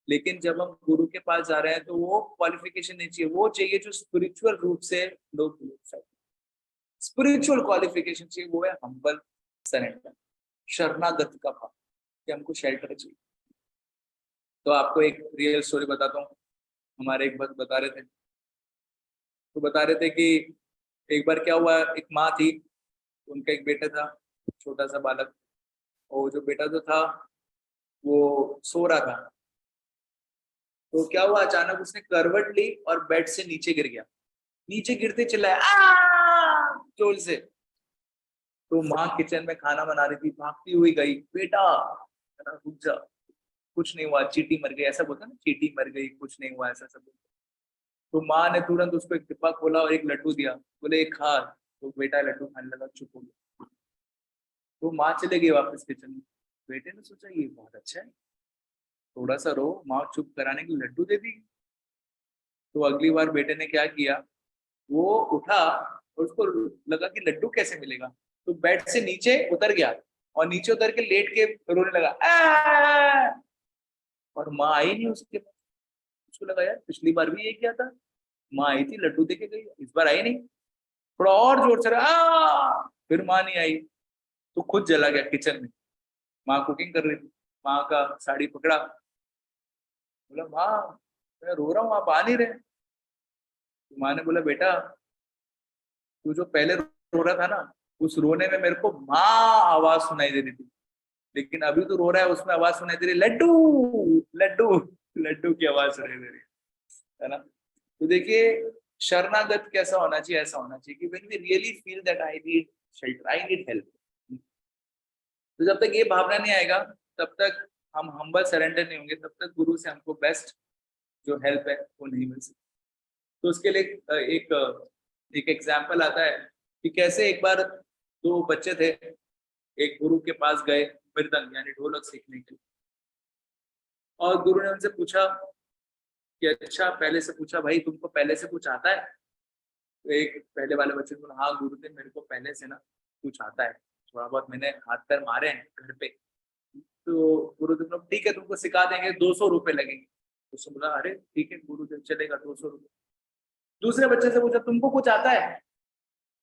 लेकिन जब हम गुरु के पास जा रहे हैं, तो वो क्वालिफिकेशन नहीं चाहिए, वो चाहिए जो स्पिरिचुअल रूप से लोग, स्पिरिचुअल क्वालिफिकेशन चाहिए, वो है हम्बल सरेंडर, शरणागत का भाव, कि हमको शेल्टर चाहिए। तो आपको एक रियल स्टोरी बताता हूँ। हमारे एक बात बता रहे थे, तो बता रहे थे कि एक बार क्या हुआ, एक माँ थी, उनका एक बेटा था, छोटा सा बालक। और जो बेटा जो था, वो सो रहा था। तो क्या हुआ, अचानक उसने करवट ली और बेड से नीचे गिर गया। नीचे गिरते चिल्लाया आ जोर से। तो माँ किचन में खाना बना रही थी, भागती हुई गई, बेटा रुक जा, कुछ नहीं हुआ, चींटी मर गई, ऐसा बोलता ना, चींटी मर गई, कुछ नहीं हुआ, ऐसा सब। तो माँ ने तुरंत उसको एक डिब्बा खोला और एक लड्डू दिया, बोले एक खा। तो बेटा लड्डू खाने लगा, चुप हो गया। तो माँ चले गई वापस किचन में। बेटे ने सोचा ये बहुत अच्छा है, थोड़ा सा रो, माँ चुप कराने के लिए लड्डू दे दी। तो अगली बार बेटे ने क्या किया, वो उठा, और उसको लगा कि लड्डू कैसे मिलेगा, तो बेड से नीचे उतर गया, और नीचे उतर के लेट के रोने लगा और माँ आई नहीं उसके पास। उसको लगा यार, पिछली बार भी ये किया था, माँ आई थी लड्डू दे के गई, इस बार आई नहीं। थोड़ा और जोर से फिर माँ नहीं आई। तो खुद चला गया किचन में, माँ कुकिंग कर रही थी। माँ का साड़ी पकड़ा, बोला माँ, मैं रो रहा हूँ, आप आ नहीं रहे। तो माँ ने बोला बेटा, तू जो पहले रो रहा था ना, उस रोने में मेरे को माँ आवाज सुनाई दे रही थी, लेकिन अभी तो रो रहा है उसमें आवाज सुनाई दे रही है, लड्डू लड्डू लड्डू की आवाज सुनाई दे रही है ना। तो देखिए शरणागत कैसा होना चाहिए, ऐसा होना चाहिए कि when we really feel that I need shelter, I need help, तो जब तक ये भावना नहीं आएगा तब तक हम हम्बल सरेंडर नहीं होंगे, तब तक गुरु से हमको बेस्ट जो हेल्प है वो नहीं मिल सकती। तो उसके लिए एक एग्जाम्पल आता है कि कैसे एक बार दो बच्चे थे, एक गुरु के पास गए मृदंग यानी ढोलक सीखने के लिए, और गुरु ने उनसे पूछा कि अच्छा, पहले से पूछा भाई तुमको पहले से कुछ आता है? तो एक पहले वाले बच्चे ने बोला हाँ गुरुदेव मेरे को पहले से ना कुछ आता है, थोड़ा बहुत मैंने हाथ पैर मारे हैं घर पे। तो गुरुदेव ने ठीक है तुमको सिखा देंगे, 200 रुपए लगेंगे। उसने बोला अरे ठीक है गुरुदेव चलेगा, 200 रुपए। दूसरे बच्चे से पूछा तुमको कुछ आता है?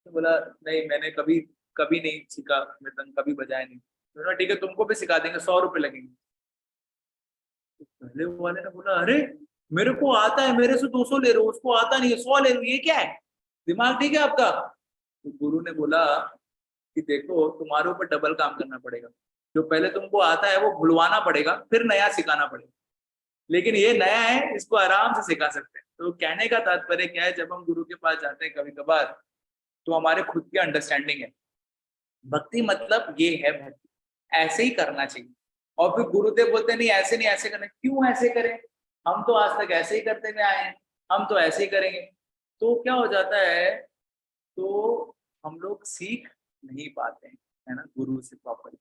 तो बोला नहीं मैंने कभी कभी नहीं सीखा, मृदंग कभी बजाया नहीं। तो बोला ठीक है तुमको भी सिखा देंगे, 100 रुपए लगेंगे। तो पहले वाले ने बोला अरे मेरे को आता है, मेरे से 200 ले रहे हो, उसको आता नहीं है 100 ले रहे हो, ये क्या है, दिमाग ठीक है आपका? तो गुरु ने बोला कि देखो तुम्हारे ऊपर डबल काम करना पड़ेगा, जो पहले तुमको आता है वो भुलवाना पड़ेगा, फिर नया सिखाना पड़ेगा, लेकिन ये नया है इसको आराम से सिखा सकते हैं। तो कहने का तात्पर्य क्या है, जब हम गुरु के पास जाते हैं कभी कभार तो हमारे खुद की अंडरस्टैंडिंग है, भक्ति मतलब ये है भक्ति, ऐसे ही करना चाहिए। और फिर गुरुदेव बोलते हैं नहीं ऐसे नहीं, ऐसे करना, क्यों ऐसे करें, हम तो आज तक ऐसे ही करते हुए आए हैं, हम तो ऐसे ही करेंगे। तो क्या हो जाता है, तो हम लोग सीख नहीं पाते हैं, है ना, गुरु से प्रॉपरली।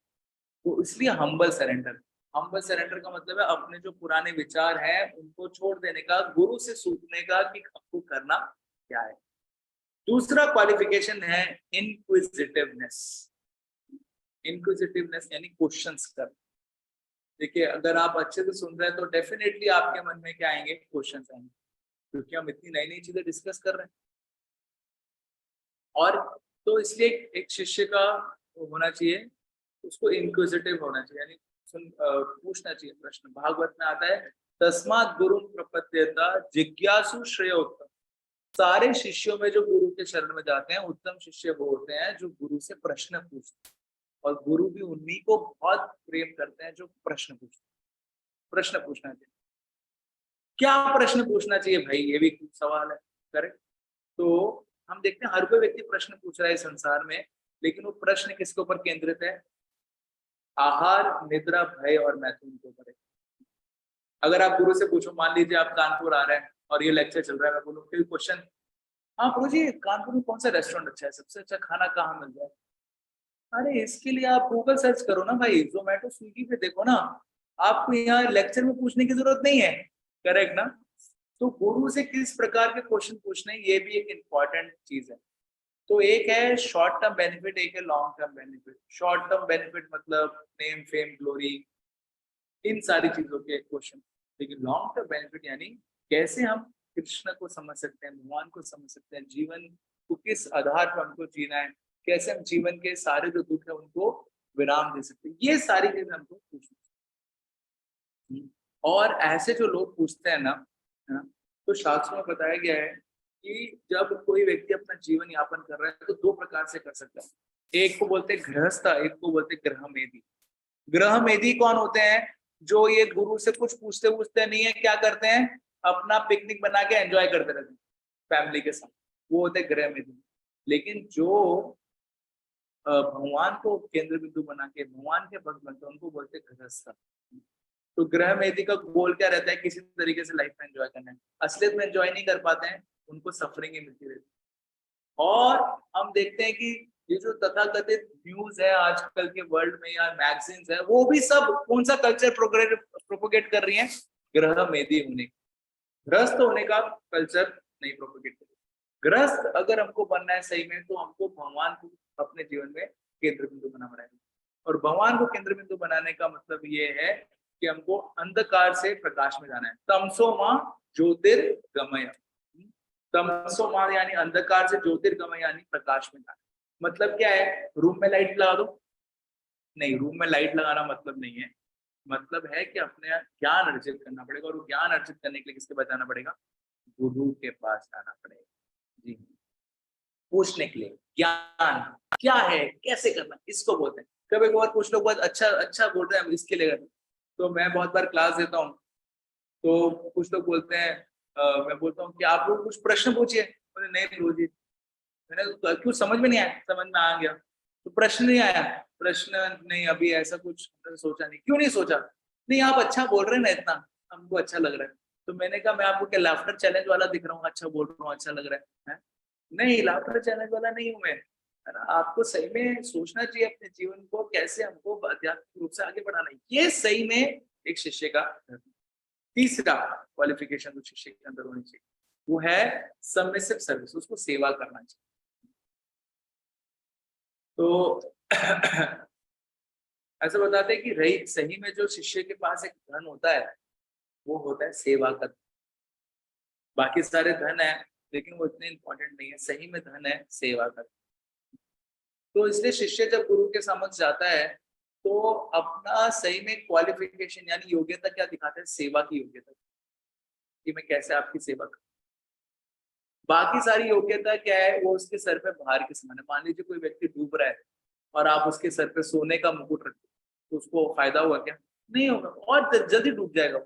तो इसलिए हम्बल सरेंडर का मतलब है अपने जो पुराने विचार हैं उनको छोड़ देने का, गुरु से सीखने का कि हमको करना क्या है। दूसरा क्वालिफिकेशन है इनक्विजिटिवनेस। इनक्विजिटिवनेस यानी क्वेश्चंस कर। देखिए अगर आप अच्छे से सुन रहे हैं तो डेफिनेटली आपके मन में क्या आएंगे, क्वेश्चंस आएंगे, क्योंकि हम इतनी नई नई चीजें डिस्कस कर रहे हैं। और तो इसलिए एक शिष्य का होना चाहिए, उसको इंक्विजिटिव होना चाहिए, यानी पूछना चाहिए प्रश्न। भागवत में आता है तस्मात् गुरु प्रपद्येता जिज्ञासु श्रेयोत्तम। सारे शिष्यों में जो गुरु के शरण में जाते हैं उत्तम शिष्य वो होते हैं जो गुरु से प्रश्न पूछते हैं, और गुरु भी उन्हीं को बहुत प्रेम करते हैं जो प्रश्न पूछते हैं। प्रश्न पूछना चाहिए, क्या प्रश्न पूछना चाहिए भाई, ये भी सवाल है, करेक्ट। तो हम देखते हैं हर कोई व्यक्ति प्रश्न पूछ रहा है इस संसार में, लेकिन वो प्रश्न किसके ऊपर केंद्रित है, आहार निद्रा भय और मैथुन के ऊपर है। अगर आप गुरु से पूछो, मान लीजिए आप कानपुर आ रहे हैं और ये लेक्चर चल रहा है, मैं बोलूँ कोई क्वेश्चन, हाँ गुरु जी कानपुर में कौन सा रेस्टोरेंट अच्छा है, सबसे अच्छा खाना कहाँ मिल जाए? अरे इसके लिए आप गूगल सर्च करो ना भाई, जोमेटो स्विगी पे देखो ना, आपको यहाँ लेक्चर में पूछने की जरूरत नहीं है, करेक्ट ना। तो गुरु से किस प्रकार के क्वेश्चन पूछने, ये भी एक इम्पॉर्टेंट चीज है। तो एक है शॉर्ट टर्म बेनिफिट, एक है long term benefit. Short term benefit मतलब नेम फेम ग्लोरी, इन सारी चीजों के क्वेश्चन। लेकिन लॉन्ग टर्म बेनिफिट यानी कैसे हम कृष्ण को समझ सकते हैं, भगवान को समझ सकते हैं, जीवन को किस आधार पर हमको जीना है, कैसे हम जीवन के सारे जो दुख है उनको विराम दे सकते हैं, ये सारी चीजें हमको पूछनी। और ऐसे जो लोग पूछते हैं ना, है ना, तो शास्त्रों में बताया गया है कि जब कोई व्यक्ति अपना जीवन यापन कर रहा है तो दो प्रकार से कर सकता है। एक को बोलते हैं गृहस्थ, एक को बोलते हैं ग्रह मेधी। ग्रह मेधी कौन होते हैं, जो ये गुरु से कुछ पूछते पूछते नहीं है, क्या करते हैं, अपना पिकनिक बना के एंजॉय करते रहते हैं फैमिली के साथ, वो होते हैं ग्रह मेधी। लेकिन जो भगवान को केंद्र बिंदु बना के भगवान के भक्त बनते हैं उनको बोलते हैं गृहस्थ। तो ग्रह मेधी का गोल क्या रहता है, किसी तरीके से लाइफ में एंजॉय करना है, असलियत में एंजॉय नहीं कर पाते हैं, उनको सफरिंग ही मिलती रहती है। और हम देखते हैं कि ये जो तथाकथित न्यूज है आजकल के वर्ल्ड में या मैगजीन्स है, वो भी सब कौन सा कल्चर प्रोपोगेट कर रही है, ग्रह मेधी होने, ग्रस्त होने का कल्चर नहीं प्रोपोगेट कर रही। ग्रस्त अगर हमको बनना है सही में, तो हमको भगवान को अपने जीवन में केंद्र बिंदु बनाना पड़ेगा। और भगवान को केंद्र बिंदु बनाने का मतलब ये है कि हमको अंधकार से प्रकाश में जाना है। तमसो मां ज्योतिर्गमय, तमसो मां यानी अंधकार से, ज्योतिर्गमय यानी प्रकाश में जाना। मतलब क्या है, रूम में लाइट लगा दो, नहीं, रूम में लाइट लगाना मतलब नहीं है, मतलब है कि अपने ज्ञान अर्जित करना पड़ेगा, और ज्ञान अर्जित करने के लिए किसके पास जाना पड़ेगा, गुरु के पास जाना पड़ेगा। जी, पूछने के लिए, ज्ञान क्या है, कैसे करना, इसको बोलते हैं। कभी कभार कुछ लोग बहुत अच्छा अच्छा बोल रहे हैं, हम इसके लिए करते हैं। तो मैं बहुत बार क्लास देता हूँ, तो कुछ लोग बोलते हैं, मैं बोलता हूँ कि आप लोग कुछ प्रश्न पूछिए, बोले नहीं गुरुजी, मैंने तो क्यों, समझ में नहीं आया, समझ में आ गया तो प्रश्न नहीं आया, प्रश्न नहीं, अभी ऐसा कुछ मैंने सोचा नहीं, क्यों नहीं सोचा, नहीं आप अच्छा बोल रहे हैं ना इतना, हमको अच्छा लग रहा है। तो मैंने कहा मैं आपको क्या लाफ्टर चैलेंज वाला दिख रहा हूँ, अच्छा बोल रहा हूँ, अच्छा लग रहा है? नहीं, लाफ्टर चैलेंज वाला नहीं हूँ मैं, है ना। आपको सही में सोचना चाहिए अपने जीवन को, कैसे हमको आध्यात्मिक रूप से आगे बढ़ाना है, ये सही में एक शिष्य का धर्म। तीसरा क्वालिफिकेशन जो शिष्य के अंदर होनी चाहिए, वो है सबमिसिव सर्विस, उसको सेवा करना चाहिए। तो ऐसा बताते हैं कि रही सही में जो शिष्य के पास एक धन होता है, वो होता है सेवा का। बाकी सारे धन है, लेकिन वो इतने इंपॉर्टेंट नहीं है, सही में धन है सेवा का। तो इसलिए शिष्य जब गुरु के समक्ष जाता है, तो अपना सही में क्वालिफिकेशन यानी योग्यता क्या दिखाता है, सेवा की योग्यता, कि मैं कैसे आपकी सेवा करूं। बाकी सारी योग्यता क्या है, वो उसके सर पे भार के समान है। मान लीजिए कोई व्यक्ति डूब रहा है और आप उसके सर पे सोने का मुकुट रखते, तो उसको फायदा हुआ क्या? नहीं होगा, और जल्दी डूब जाएगा।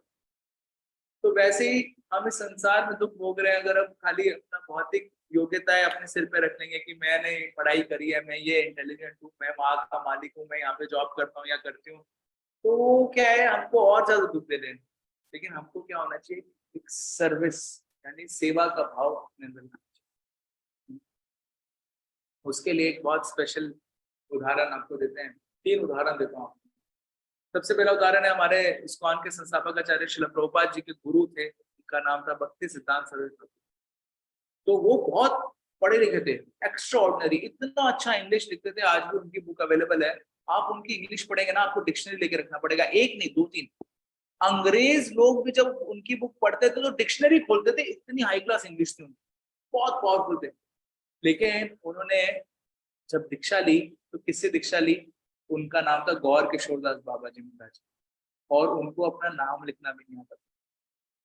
तो वैसे ही हम इस संसार में दुख भोग रहे हैं, अगर हम खाली अपना भौतिक योग्यताएं अपने सिर पे रख लेंगे कि मैंने पढ़ाई करी है, मैं ये इंटेलिजेंट हूँ, मैं वहां का मालिक हूँ, मैं यहाँ पे जॉब करता हूँ या करती हूँ, तो क्या है, हमको और ज्यादा दुख दे देंगे। लेकिन हमको क्या होना चाहिए, एक सर्विस यानी सेवा का भाव अपने अंदर लाना चाहिए। उसके लिए एक बहुत स्पेशल उदाहरण आपको देते हैं, 3 उदाहरण देता हूँ। सबसे पहला उदाहरण है हमारे इस्कॉन के संस्थापक आचार्य श्रील प्रभुपाद जी के गुरु थे, उनका नाम था भक्ति सिद्धांत सरस्वती। तो वो बहुत पढ़े लिखे थे, एक्स्ट्रा ऑर्डिनरी, इतना अच्छा इंग्लिश लिखते थे। आज भी उनकी बुक अवेलेबल है, आप उनकी इंग्लिश पढ़ेंगे ना, आपको डिक्शनरी लेके रखना पड़ेगा, एक नहीं 2-3। अंग्रेज लोग भी जब उनकी बुक पढ़ते थे तो डिक्शनरी खोलते थे, इतनी हाई क्लास इंग्लिश थी उनकी, बहुत पावरफुल थे। लेकिन उन्होंने जब दीक्षा ली, तो किससे दीक्षा ली? उनका नाम था गौर किशोरदास बाबा जी महाराज, और उनको अपना नाम लिखना भी नहीं आता।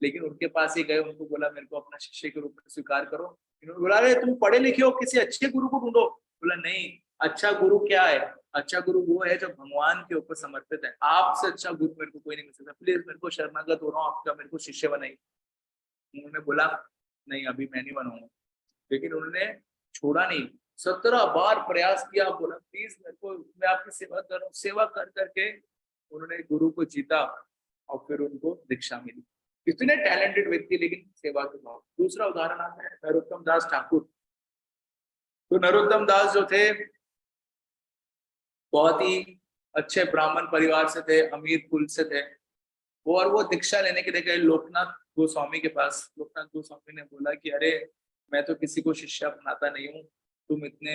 लेकिन उनके पास ही गए, उनको बोला मेरे को अपना शिष्य के रूप में स्वीकार करो। इन्होंने बोला अरे तुम पढ़े लिखे हो, किसी अच्छे गुरु को ढूंढो। बोला नहीं, अच्छा गुरु क्या है? अच्छा गुरु वो है जो भगवान के ऊपर समर्पित है, आपसे अच्छा गुरु मेरे को कोई नहीं मिल सकता, प्लीज मेरे को शरणागत हो रहा हूँ आपका, मेरे को शिष्य बनाइए। उन्होंने बोला नहीं, अभी मैं नहीं बनाऊंगा। लेकिन उन्होंने छोड़ा नहीं, 17 बार प्रयास किया, बोला प्लीज मेरे को, मैं आपकी सेवा कर रहा हूँ। सेवा कर करके उन्होंने गुरु को जीता, और फिर उनको दीक्षा मिली। इतने टैलेंटेड व्यक्ति, लेकिन सेवा के भाव। दूसरा उदाहरण आता है नरोत्तम दास ठाकुर। तो नरोत्तम दास जो थे, बहुत ही अच्छे ब्राह्मण परिवार से थे, अमीर कुल से थे वो, और वो दीक्षा लेने के लिए गए लोकनाथ गोस्वामी के पास। लोकनाथ गोस्वामी ने बोला कि अरे मैं तो किसी को शिष्य बनाता नहीं हूँ, तुम इतने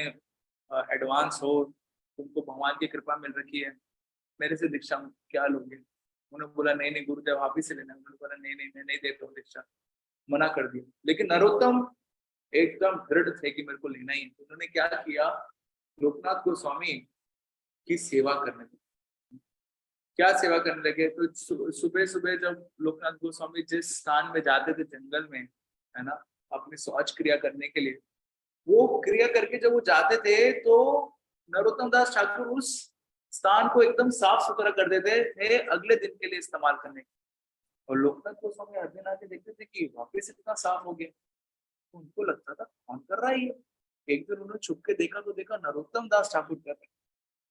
एडवांस हो, तुमको भगवान की कृपा मिल रखी है, मेरे से दीक्षा क्या लोगे? उन्होंने बोला नहीं नहीं गुरुदेव आप ही से लेना। उन्होंने बोला नहीं नहीं, मैं नहीं देता हूँ दीक्षा, मना कर दिया। लेकिन नरोत्तम एकदम दृढ़ थे कि मेरे को लेना ही है। तो उन्होंने क्या किया, लोकनाथ गोस्वामी की सेवा करने लगे। क्या सेवा करने लगे? तो सुबह सुबह जब लोकनाथ गोस्वामी जिस स्थान में जाते थे जंगल में, है ना, अपनी शौच क्रिया करने के लिए, वो क्रिया करके जब वो जाते थे, तो नरोत्तम दास ठाकुर उस स्थान को एकदम साफ सुथरा कर देते थे अगले दिन के लिए इस्तेमाल करने के। और लोकनाथ गोस्वामी हर दिन आके देखते थे कि वापिस इतना साफ हो गया, तो उनको लगता था कौन कर रहा है ये। एक दिन उन्होंने छुप के देखा, तो देखा नरोत्तम दास ठाकुर कर रहे।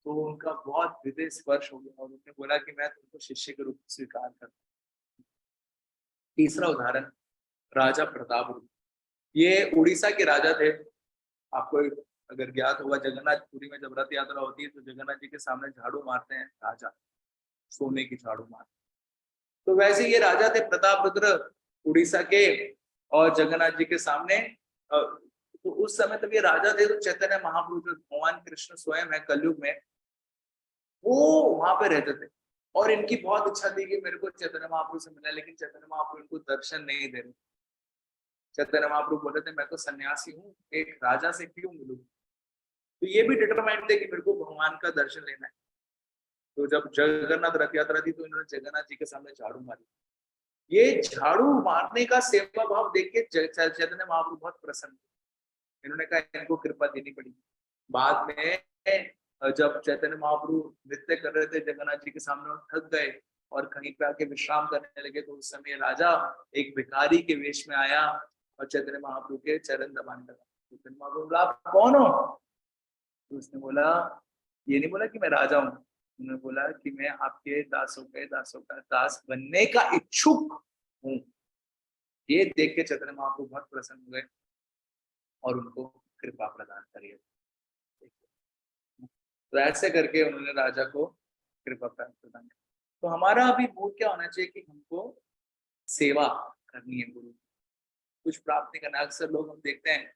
तो उनका बहुत हृदय स्पर्श हो गया, और उन्होंने बोला कि मैं तुमको शिष्य के रूप में स्वीकार करता हूं। तीसरा उदाहरण, राजा प्रताप रुद्र। ये उड़ीसा के राजा थे। आपको अगर ज्ञात होगा, जगन्नाथपुरी में जब रथ यात्रा होती है, तो जगन्नाथ जी के सामने झाड़ू मारते हैं राजा, सोने की झाड़ू मारते। तो वैसे ये राजा थे प्रताप रुद्र, उड़ीसा के, और जगन्नाथ जी के सामने तो उस समय तब ये राजा थे, तो चैतन्य महाप्रभु जो भगवान कृष्ण स्वयं है कलयुग में, वो वहां पे रहते थे। और इनकी बहुत इच्छा थी कि मेरे को चैतन्य महाप्रभु से मिलना है, लेकिन चैतन्य महाप्रभु इनको दर्शन नहीं दे रहे। चैतन्य महाप्रभु बोले थे मैं तो सन्यासी हूँ, एक राजा से क्यों मिलूं? तो ये भी डिटरमाइंड थे कि मेरे को भगवान का दर्शन लेना है। तो जब जगन्नाथ रथ यात्रा थी, तो इन्होंने जगन्नाथ जी के सामने झाड़ू मारी। ये झाड़ू मारने का सेवा भाव देख के चैतन्य महाप्रभु बहुत प्रसन्न थे। इन्होंने कहा इनको कृपा देनी पड़ी। बाद में जब चैतन्य महाप्रभु नृत्य कर रहे थे जगन्नाथ जी के सामने और थक गए और कहीं पे आके विश्राम करने लगे, तो उस समय राजा एक भिखारी के वेश में आया और चैतन्य महाप्रभु के चरण दबाने लगा। चैतन्य महाप्रभु बोला आप कौन हो? तो उसने बोला, ये नहीं बोला कि मैं राजा हूँ, उन्होंने बोला कि मैं आपके दासों का दास बनने का इच्छुक हूँ। ये देख के चैतन्य महाप्रभु बहुत प्रसन्न हुए और उनको कृपा प्रदान करी। तो ऐसे करके उन्होंने राजा को कृपा प्रदान की। तो हमारा अभी मूड क्या होना चाहिए कि हमको सेवा करनी है, गुरु कुछ प्राप्त नहीं करना। अक्सर लोग हम देखते हैं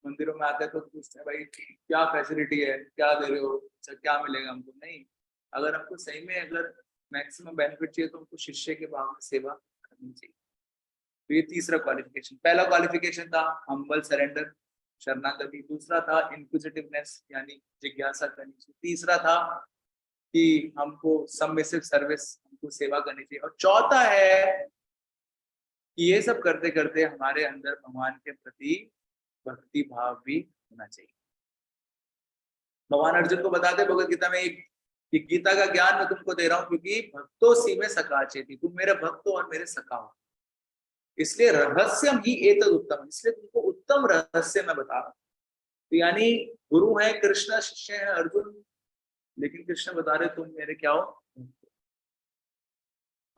मंदिरों में आते हैं तो पूछते हैं भाई क्या फैसिलिटी है, क्या दे रहे हो, अच्छा क्या मिलेगा हमको। नहीं, अगर हमको सही में अगर मैक्सिमम बेनिफिट चाहिए तो हमको शिष्य के भाव में सेवा करनी चाहिए। तो ये तीसरा क्वालिफिकेशन। पहला क्वालिफिकेशन था हम्बल सरेंडर, शरणागति। दूसरा था इंक्विजिटिवनेस यानी जिज्ञासा करनी चाहिए। तीसरा था कि हमको सबमिसिव सर्विस, हमको सेवा करनी चाहिए। और चौथा है कि ये सब करते करते हमारे अंदर भगवान के प्रति भक्ति भाव भी होना चाहिए। भगवान अर्जुन को बताते भगवत गीता में एक कि गीता का ज्ञान मैं तुमको दे रहा हूं क्योंकि भक्तों सी में सखा चेती, तुम मेरे भक्त हो और मेरे सखा हो, इसलिए रहस्यम ही एतद उत्तम, इसलिए तुमको उत्तम रहस्य मैं बता रहा हूं। तो यानी गुरु है कृष्ण, शिष्य है अर्जुन, लेकिन कृष्ण बता रहे तुम मेरे क्या हो।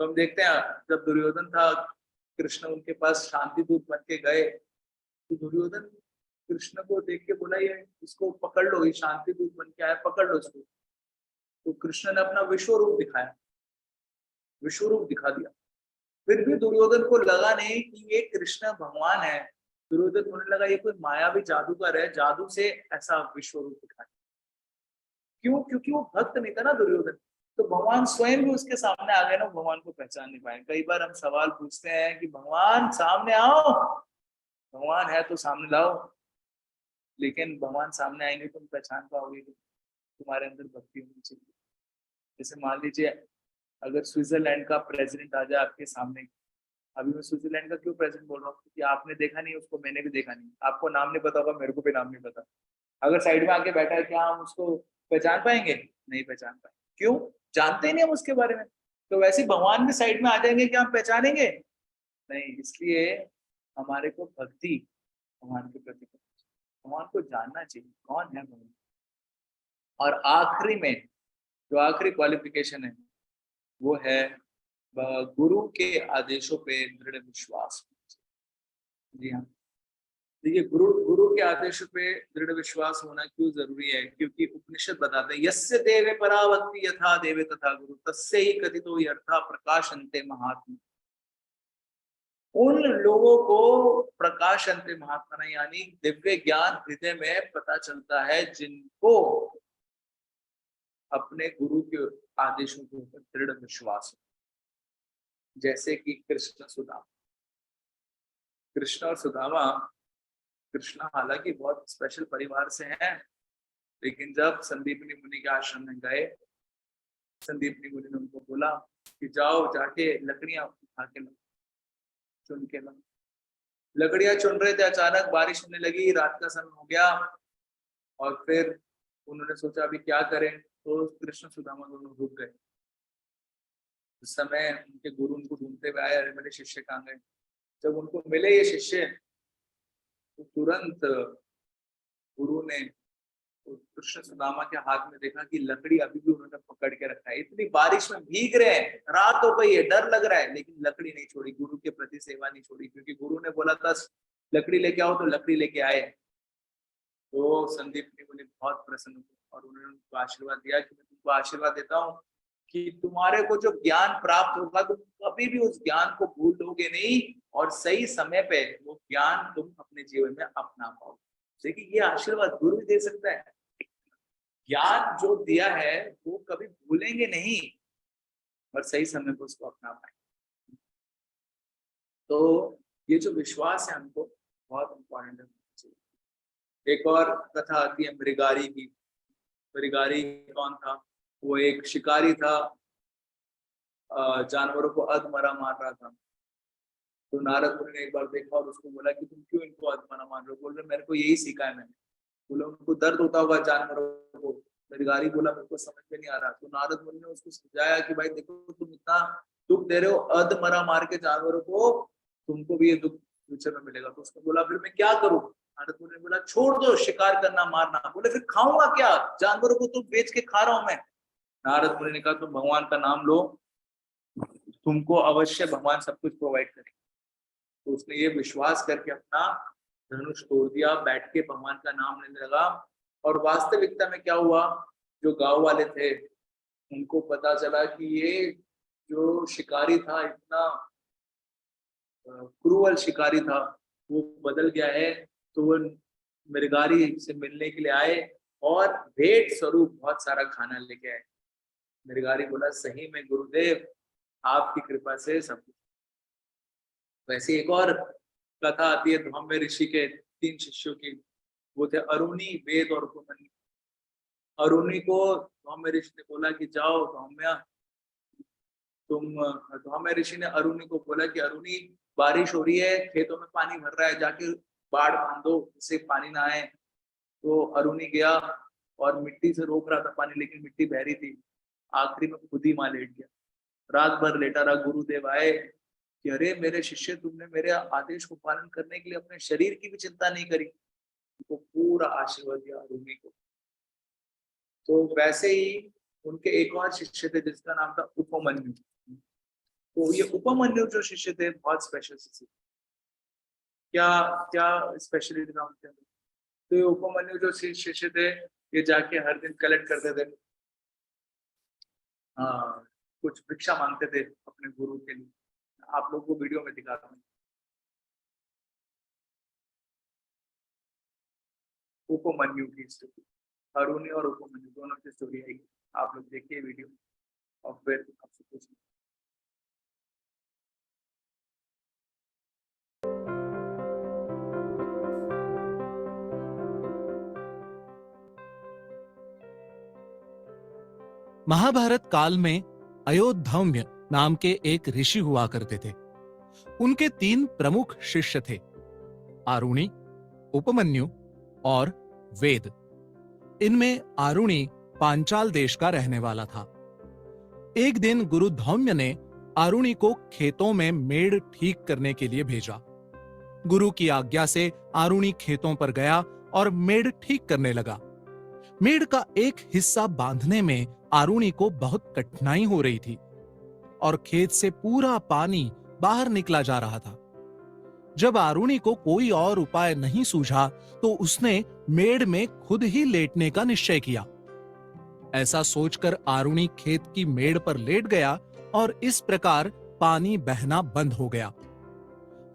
तो हम देखते हैं जब दुर्योधन था, कृष्ण उनके पास शांति दूत बन के गए, तो दुर्योधन कृष्ण को देख के बोला ये इसको पकड़ लो, ये शांति दूत बन के आया, पकड़ लो इसको। तो कृष्ण ने अपना विश्व रूप दिखाया, विश्व रूप दिखा दिया। फिर भी दुर्योधन को लगा नहीं कि ये कृष्ण भगवान है। दुर्योधन होने लगा ये कोई मायावी जादूगर है, जादू से ऐसा विश्व रूप दिखाया। क्यों? क्योंकि वो भक्त नहीं था ना दुर्योधन। तो भगवान स्वयं भी उसके सामने आ गए ना, भगवान को पहचान नहीं पाए। कई बार हम सवाल पूछते हैं कि भगवान सामने आओ, भगवान है तो सामने लाओ, लेकिन भगवान सामने आएंगे तुम पहचान पाओगे कि तुम्हारे अंदर भक्ति होनी चाहिए। जैसे मान लीजिए अगर स्विट्जरलैंड का प्रेसिडेंट आ जाए आपके सामने, अभी मैं स्विट्जरलैंड का क्यों प्रेसिडेंट बोल रहा हूँ क्योंकि आपने देखा नहीं उसको, मैंने भी देखा नहीं, आपको नाम नहीं पता होगा, मेरे को भी नाम नहीं पता। अगर साइड में आके बैठा है क्या हम उसको पहचान पाएंगे? नहीं पहचान पाएंगे। क्यों? जानते ही नहीं हम उसके बारे में। तो वैसे भगवान भी साइड में आ जाएंगे क्या हम पहचानेंगे? नहीं। इसलिए हमारे को भक्ति भगवान के प्रति, भगवान को जानना चाहिए कौन है भगवान। और आखिरी में जो आखिरी क्वालिफिकेशन है वो है गुरु के आदेशों पे दृढ़ विश्वास। जी हाँ, देखिए गुरु गुरु के आदेशों पे दृढ़ विश्वास होना क्यों जरूरी है? क्योंकि उपनिषद बताते हैं यस्य देवे पराभक्ति यथा देवे तथा गुरु तस्य ही कथितो यथा प्रकाशन्ते महात्मा। उन लोगों को प्रकाशन्ते महात्मा यानी दिव्य ज्ञान हृदय में पता चलता है जिनको अपने गुरु के आदेशों के ऊपर दृढ़ विश्वास हो। जैसे कि कृष्ण सुदामा, कृष्ण और सुदामा, कृष्ण हालांकि बहुत स्पेशल परिवार से हैं, लेकिन जब संदीपनी मुनि के आश्रम में गए, संदीपनी मुनि ने उनको बोला कि जाओ जाके लकड़ियां उठा के लो, चुन के लो। लकड़ियां चुन रहे थे, अचानक बारिश होने लगी, रात का समय हो गया और फिर उन्होंने सोचा अभी क्या करें, तो कृष्ण सुदामा दोनों रुक गए। उस समय उनके गुरु उनको ढूंढते हुए आए, अरे मेरे शिष्य कहाँ गए? जब उनको मिले ये शिष्य तो तुरंत गुरु ने तो कृष्ण सुदामा के हाथ में देखा कि लकड़ी अभी भी उन्होंने पकड़ के रखा है। इतनी बारिश में भीग रहे हैं, रात हो गई है, डर लग रहा है, लेकिन लकड़ी नहीं छोड़ी, गुरु के प्रति सेवा नहीं छोड़ी, क्योंकि गुरु ने बोला था लकड़ी लेके आओ, तो लकड़ी लेके आए। तो संदीप ने मुझे बहुत प्रसन्न हुआ और उन्होंने उनको आशीर्वाद दिया कि मैं तुमको आशीर्वाद देता हूँ कि तुम्हारे को जो ज्ञान प्राप्त होगा तुम कभी भी उस ज्ञान को भूल दोगे नहीं और सही समय पे वो ज्ञान तुम अपने जीवन में अपना पाओगे। देखिए ये आशीर्वाद गुरु भी दे सकता है। ज्ञान जो दिया है वो कभी भूलेंगे नहीं और सही समय पर उसको अपना पाएंगे। तो ये जो विश्वास है हमको बहुत इंपॉर्टेंट है। एक और कथा आती है मृगारी की। मृगारी कौन था? वो एक शिकारी था, जानवरों को अधमरा मार रहा था। तो नारद मुनि ने एक बार देखा और उसको बोला कि तुम क्यों इनको अधमरा मान रहे हो? बोल रहे मेरे को यही सीखा है मैंने। बोला उनको दर्द होता होगा जानवरों को। मृगारी बोला मेरे को समझ में नहीं आ रहा। तो नारद मुनि ने उसको समझाया कि भाई देखो तुम इतना दुख दे रहे हो अधमरा मार के जानवरों को, तुमको भी ये दुख फ्यूचर में मिलेगा। तो उसने बोला फिर मैं क्या करूं? नारद मुनि ने बोला छोड़ दो शिकार करना मारना। बोले फिर खाऊंगा क्या? जानवरों को तो बेच के खा रहा हूं मैं। नारद मुनि ने कहा तुम भगवान का नाम लो, तुमको अवश्य भगवान सब कुछ प्रोवाइड करेंगे। तो उसने ये विश्वास करके अपना धनुष तोड़ दिया, बैठ के भगवान का नाम लेने लगा। और वास्तविकता में क्या हुआ, जो गांव वाले थे उनको पता चला कि ये जो शिकारी था इतना क्रूअल शिकारी था, वो बदल गया है। तो वो मृगारी से मिलने के लिए आए और भेंट स्वरूप बहुत सारा खाना लेके आए। मृगारी बोला सही में गुरुदेव आपकी कृपा से सब कुछ। वैसे एक और कथा आती है धौम्य ऋषि के 3 शिष्यों की। वो थे अरुणी, वेद और उपमन्यु। अरुणी को धौम्य ऋषि ने बोला कि जाओ धौम्य धौम्य ऋषि ने अरुणी को बोला कि अरुणी बारिश हो रही है, खेतों में पानी भर रहा है, जाके बाढ़ बांध दो जिससे पानी ना आए। तो अरुणी गया और मिट्टी से रोक रहा था पानी, लेकिन मिट्टी बह रही थी। आखिरी में खुद ही वहां लेट गया, रात भर लेटा रहा। गुरुदेव आए कि अरे मेरे शिष्य तुमने मेरे आदेश को पालन करने के लिए अपने शरीर की भी चिंता नहीं करी। तो पूरा आशीर्वाद दिया अरुणी को। तो वैसे ही उनके एक और शिष्य थे जिसका नाम था उपमन्यु। तो ये उपमन्यु जो शिष्य थे बहुत स्पेशल शिष्य। क्या क्या स्पेशलिटी था उनके अंदर? तो ये उपमन्यु जो शिष्य थे ये जाके हर दिन कलेक्ट करते थे, कुछ भिक्षा मांगते थे अपने गुरु के लिए। आप लोग को वीडियो में दिखाता हूँ। उपमन्यु की स्टोरी, अरुणी और उपमन्यु दोनों की स्टोरी है। आप लोग देखिए वीडियो और फिर आपसे पूछिए। महाभारत काल में अयोध्या नाम के एक ऋषि हुआ करते थे। उनके 3 प्रमुख शिष्य थे, आरुणि, उपमन्यु और वेद। इनमें आरुणि पांचाल देश का रहने वाला था। एक दिन गुरु धौम्य ने आरुणि को खेतों में मेड़ ठीक करने के लिए भेजा। गुरु की आज्ञा से आरुणि खेतों पर गया और मेड़ ठीक करने लगा। मेड़ का एक हिस्सा बांधने में आरुणि को बहुत कठिनाई हो रही थी और खेत से पूरा पानी बाहर निकला जा रहा था। जब आरुणि को कोई और उपाय नहीं सूझा तो उसने मेड़ में खुद ही लेटने का निश्चय किया। ऐसा सोचकर आरुणि खेत की मेड़ पर लेट गया और इस प्रकार पानी बहना बंद हो गया।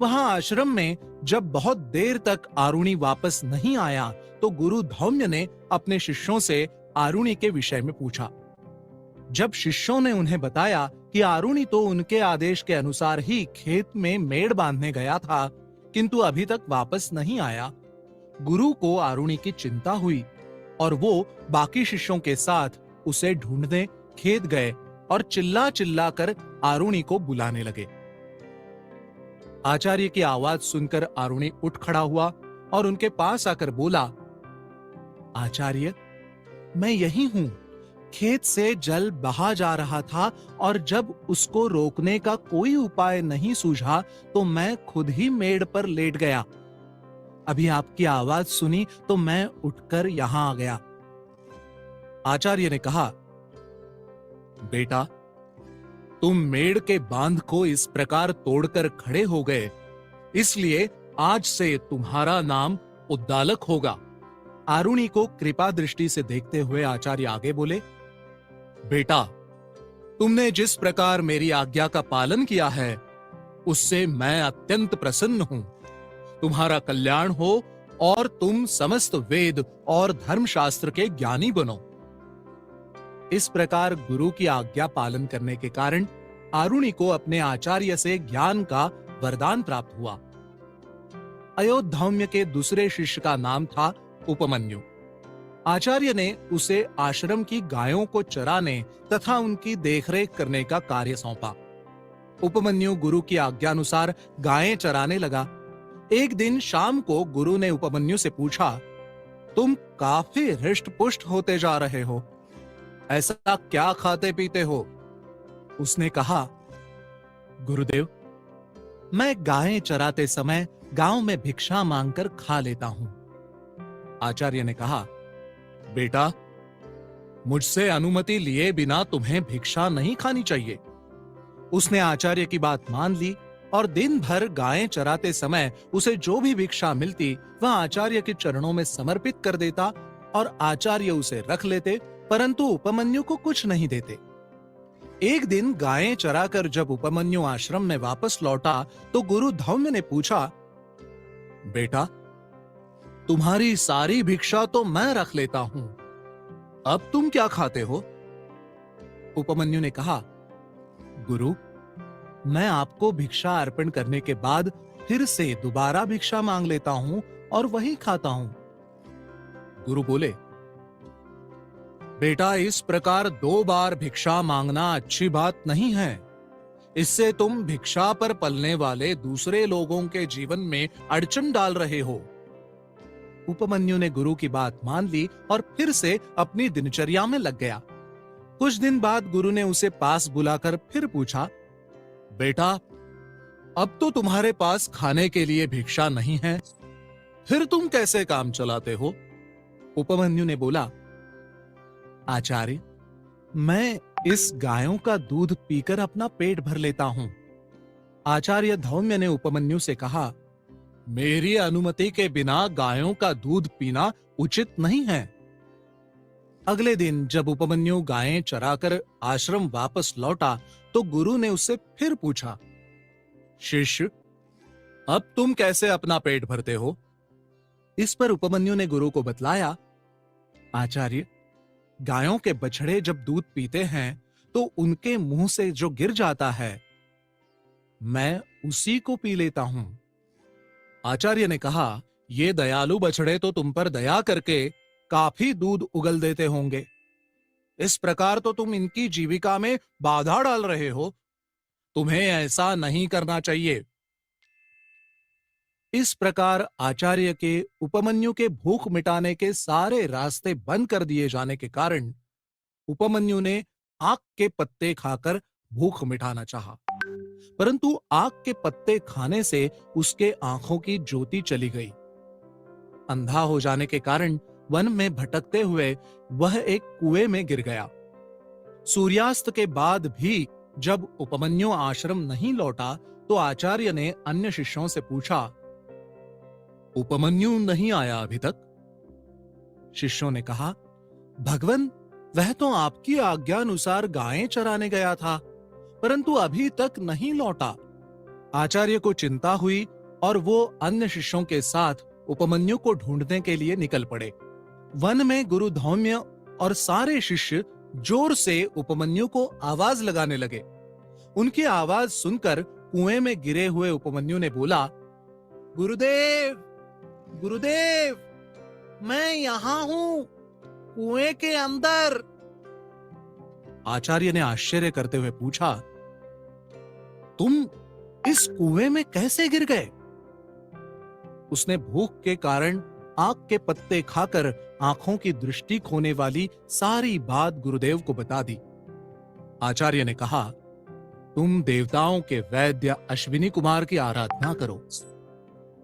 वहां आश्रम में जब बहुत देर तक आरुणि वापस नहीं आया तो गुरु धौम्य ने अपने शिष्यों से आरुणि के विषय में पूछा। जब शिष्यों ने उन्हें बताया कि आरुणि तो उनके आदेश के अनुसार ही खेत में मेड़ बांधने गया था, किंतु अभी तक वापस नहीं आया, गुरु को आरुणि की चिंता हुई और वो बाकी शिष्यों के साथ उसे ढूंढने खेत गए और चिल्ला चिल्ला कर आरुणि को बुलाने लगे। आचार्य की आवाज सुनकर आरुणि उठ खड़ा हुआ और उनके पास आकर बोला, आचार्य, मैं यही हूं। खेत से जल बहा जा रहा था और जब उसको रोकने का कोई उपाय नहीं सूझा तो मैं खुद ही मेड़ पर लेट गया। अभी आपकी आवाज सुनी तो मैं उठकर यहां आ गया। आचार्य ने कहा, बेटा, तुम मेड़ के बांध को इस प्रकार तोड़कर खड़े हो गए, इसलिए आज से तुम्हारा नाम उद्दालक होगा। आरुणि को कृपा दृष्टि से देखते हुए आचार्य आगे बोले, बेटा, तुमने जिस प्रकार मेरी आज्ञा का पालन किया है उससे मैं अत्यंत प्रसन्न हूं। तुम्हारा कल्याण हो और तुम समस्त वेद और धर्मशास्त्र के ज्ञानी बनो। इस प्रकार गुरु की आज्ञा पालन करने के कारण आरुणि को अपने आचार्य से ज्ञान का वरदान प्राप्त हुआ। अयोध्या के दूसरे शिष्य का नाम था उपमन्यु। आचार्य ने उसे आश्रम की गायों को चराने तथा उनकी देखरेख करने का कार्य सौंपा। उपमन्यु गुरु की आज्ञानुसार गायें चराने लगा। एक दिन शाम को गुरु ने उपमन्यु से पूछा, तुम काफी हृष्ट पुष्ट होते जा रहे हो, ऐसा क्या खाते पीते हो? उसने कहा, गुरुदेव, मैं गायें चराते समय गांव में भिक्षा मांगकर खा लेता हूं। आचार्य ने कहा, बेटा, मुझसे अनुमति लिए बिना तुम्हें भिक्षा नहीं खानी चाहिए। उसने आचार्य की बात मान ली और दिन भर गायें चराते समय उसे जो भी भिक्षा मिलती वह आचार्य के चरणों में समर्पित कर देता और आचार्य उसे रख लेते, परंतु उपमन्यु को कुछ नहीं देते। एक दिन गायें चराकर जब उपमन्यु आश्रम में वापस लौटा तो गुरु धौम्य ने पूछा, बेटा, तुम्हारी सारी भिक्षा तो मैं रख लेता हूं, अब तुम क्या खाते हो? उपमन्यु ने कहा, गुरु, मैं आपको भिक्षा अर्पण करने के बाद फिर से दोबारा भिक्षा मांग लेता हूं और वही खाता हूं। गुरु बोले, बेटा, इस प्रकार 2 बार भिक्षा मांगना अच्छी बात नहीं है। इससे तुम भिक्षा पर पलने वाले दूसरे लोगों के जीवन में अड़चन डाल रहे हो। उपमन्यु ने गुरु की बात मान ली और फिर से अपनी दिनचर्या में लग गया। कुछ दिन बाद गुरु ने उसे पास बुलाकर फिर पूछा, बेटा, अब तो तुम्हारे पास खाने के लिए भिक्षा नहीं है, फिर तुम कैसे काम चलाते हो? उपमन्यु ने बोला, आचार्य, मैं इस गायों का दूध पीकर अपना पेट भर लेता हूं। आचार्य धौम्य ने उपमन्यु से कहा, मेरी अनुमति के बिना गायों का दूध पीना उचित नहीं है। अगले दिन जब उपमन्यु गायें चराकर आश्रम वापस लौटा तो गुरु ने उससे फिर पूछा, शिष्य, अब तुम कैसे अपना पेट भरते हो? इस पर उपमन्यु ने गुरु को बतलाया, आचार्य, गायों के बछड़े जब दूध पीते हैं तो उनके मुंह से जो गिर जाता है, मैं उसी को पी लेता हूं। आचार्य ने कहा, ये दयालु बछड़े तो तुम पर दया करके काफी दूध उगल देते होंगे। इस प्रकार तो तुम इनकी जीविका में बाधा डाल रहे हो। तुम्हें ऐसा नहीं करना चाहिए। इस प्रकार आचार्य के उपमन्यु के भूख मिटाने के सारे रास्ते बंद कर दिए जाने के कारण उपमन्यु ने आक के पत्ते खाकर भूख मिटाना चाहा, परंतु आक के पत्ते खाने से उसके आंखों की ज्योति चली गई। अंधा हो जाने के कारण वन में भटकते हुए वह एक कुएं में गिर गया। सूर्यास्त के बाद भी जब उपमन्यु आश्रम नहीं लौटा तो आचार्य ने अन्य शिष्यों से पूछा, उपमन्यु नहीं आया अभी तक? शिष्यों ने कहा, भगवन, वह तो आपकी आज्ञानुसार गायें चराने गया था, परंतु अभी तक नहीं लौटा। आचार्य को चिंता हुई और वो अन्य शिष्यों के साथ उपमन्यु को ढूंढने के लिए निकल पड़े। वन में गुरु धौम्य और सारे शिष्य जोर से उपमन्यु को आवाज लगाने लगे। उनकी आवाज सुनकर कुएं में गिरे हुए उपमन्यु ने बोला, गुरुदेव, गुरुदेव, मैं यहां हूं, कुएं के अंदर। आचार्य ने आश्चर्य करते हुए पूछा, तुम इस कुएं में कैसे गिर गए? उसने भूख के कारण आक के पत्ते खाकर आंखों की दृष्टि खोने वाली सारी बात गुरुदेव को बता दी। आचार्य ने कहा, तुम देवताओं के वैद्य अश्विनी कुमार की आराधना करो,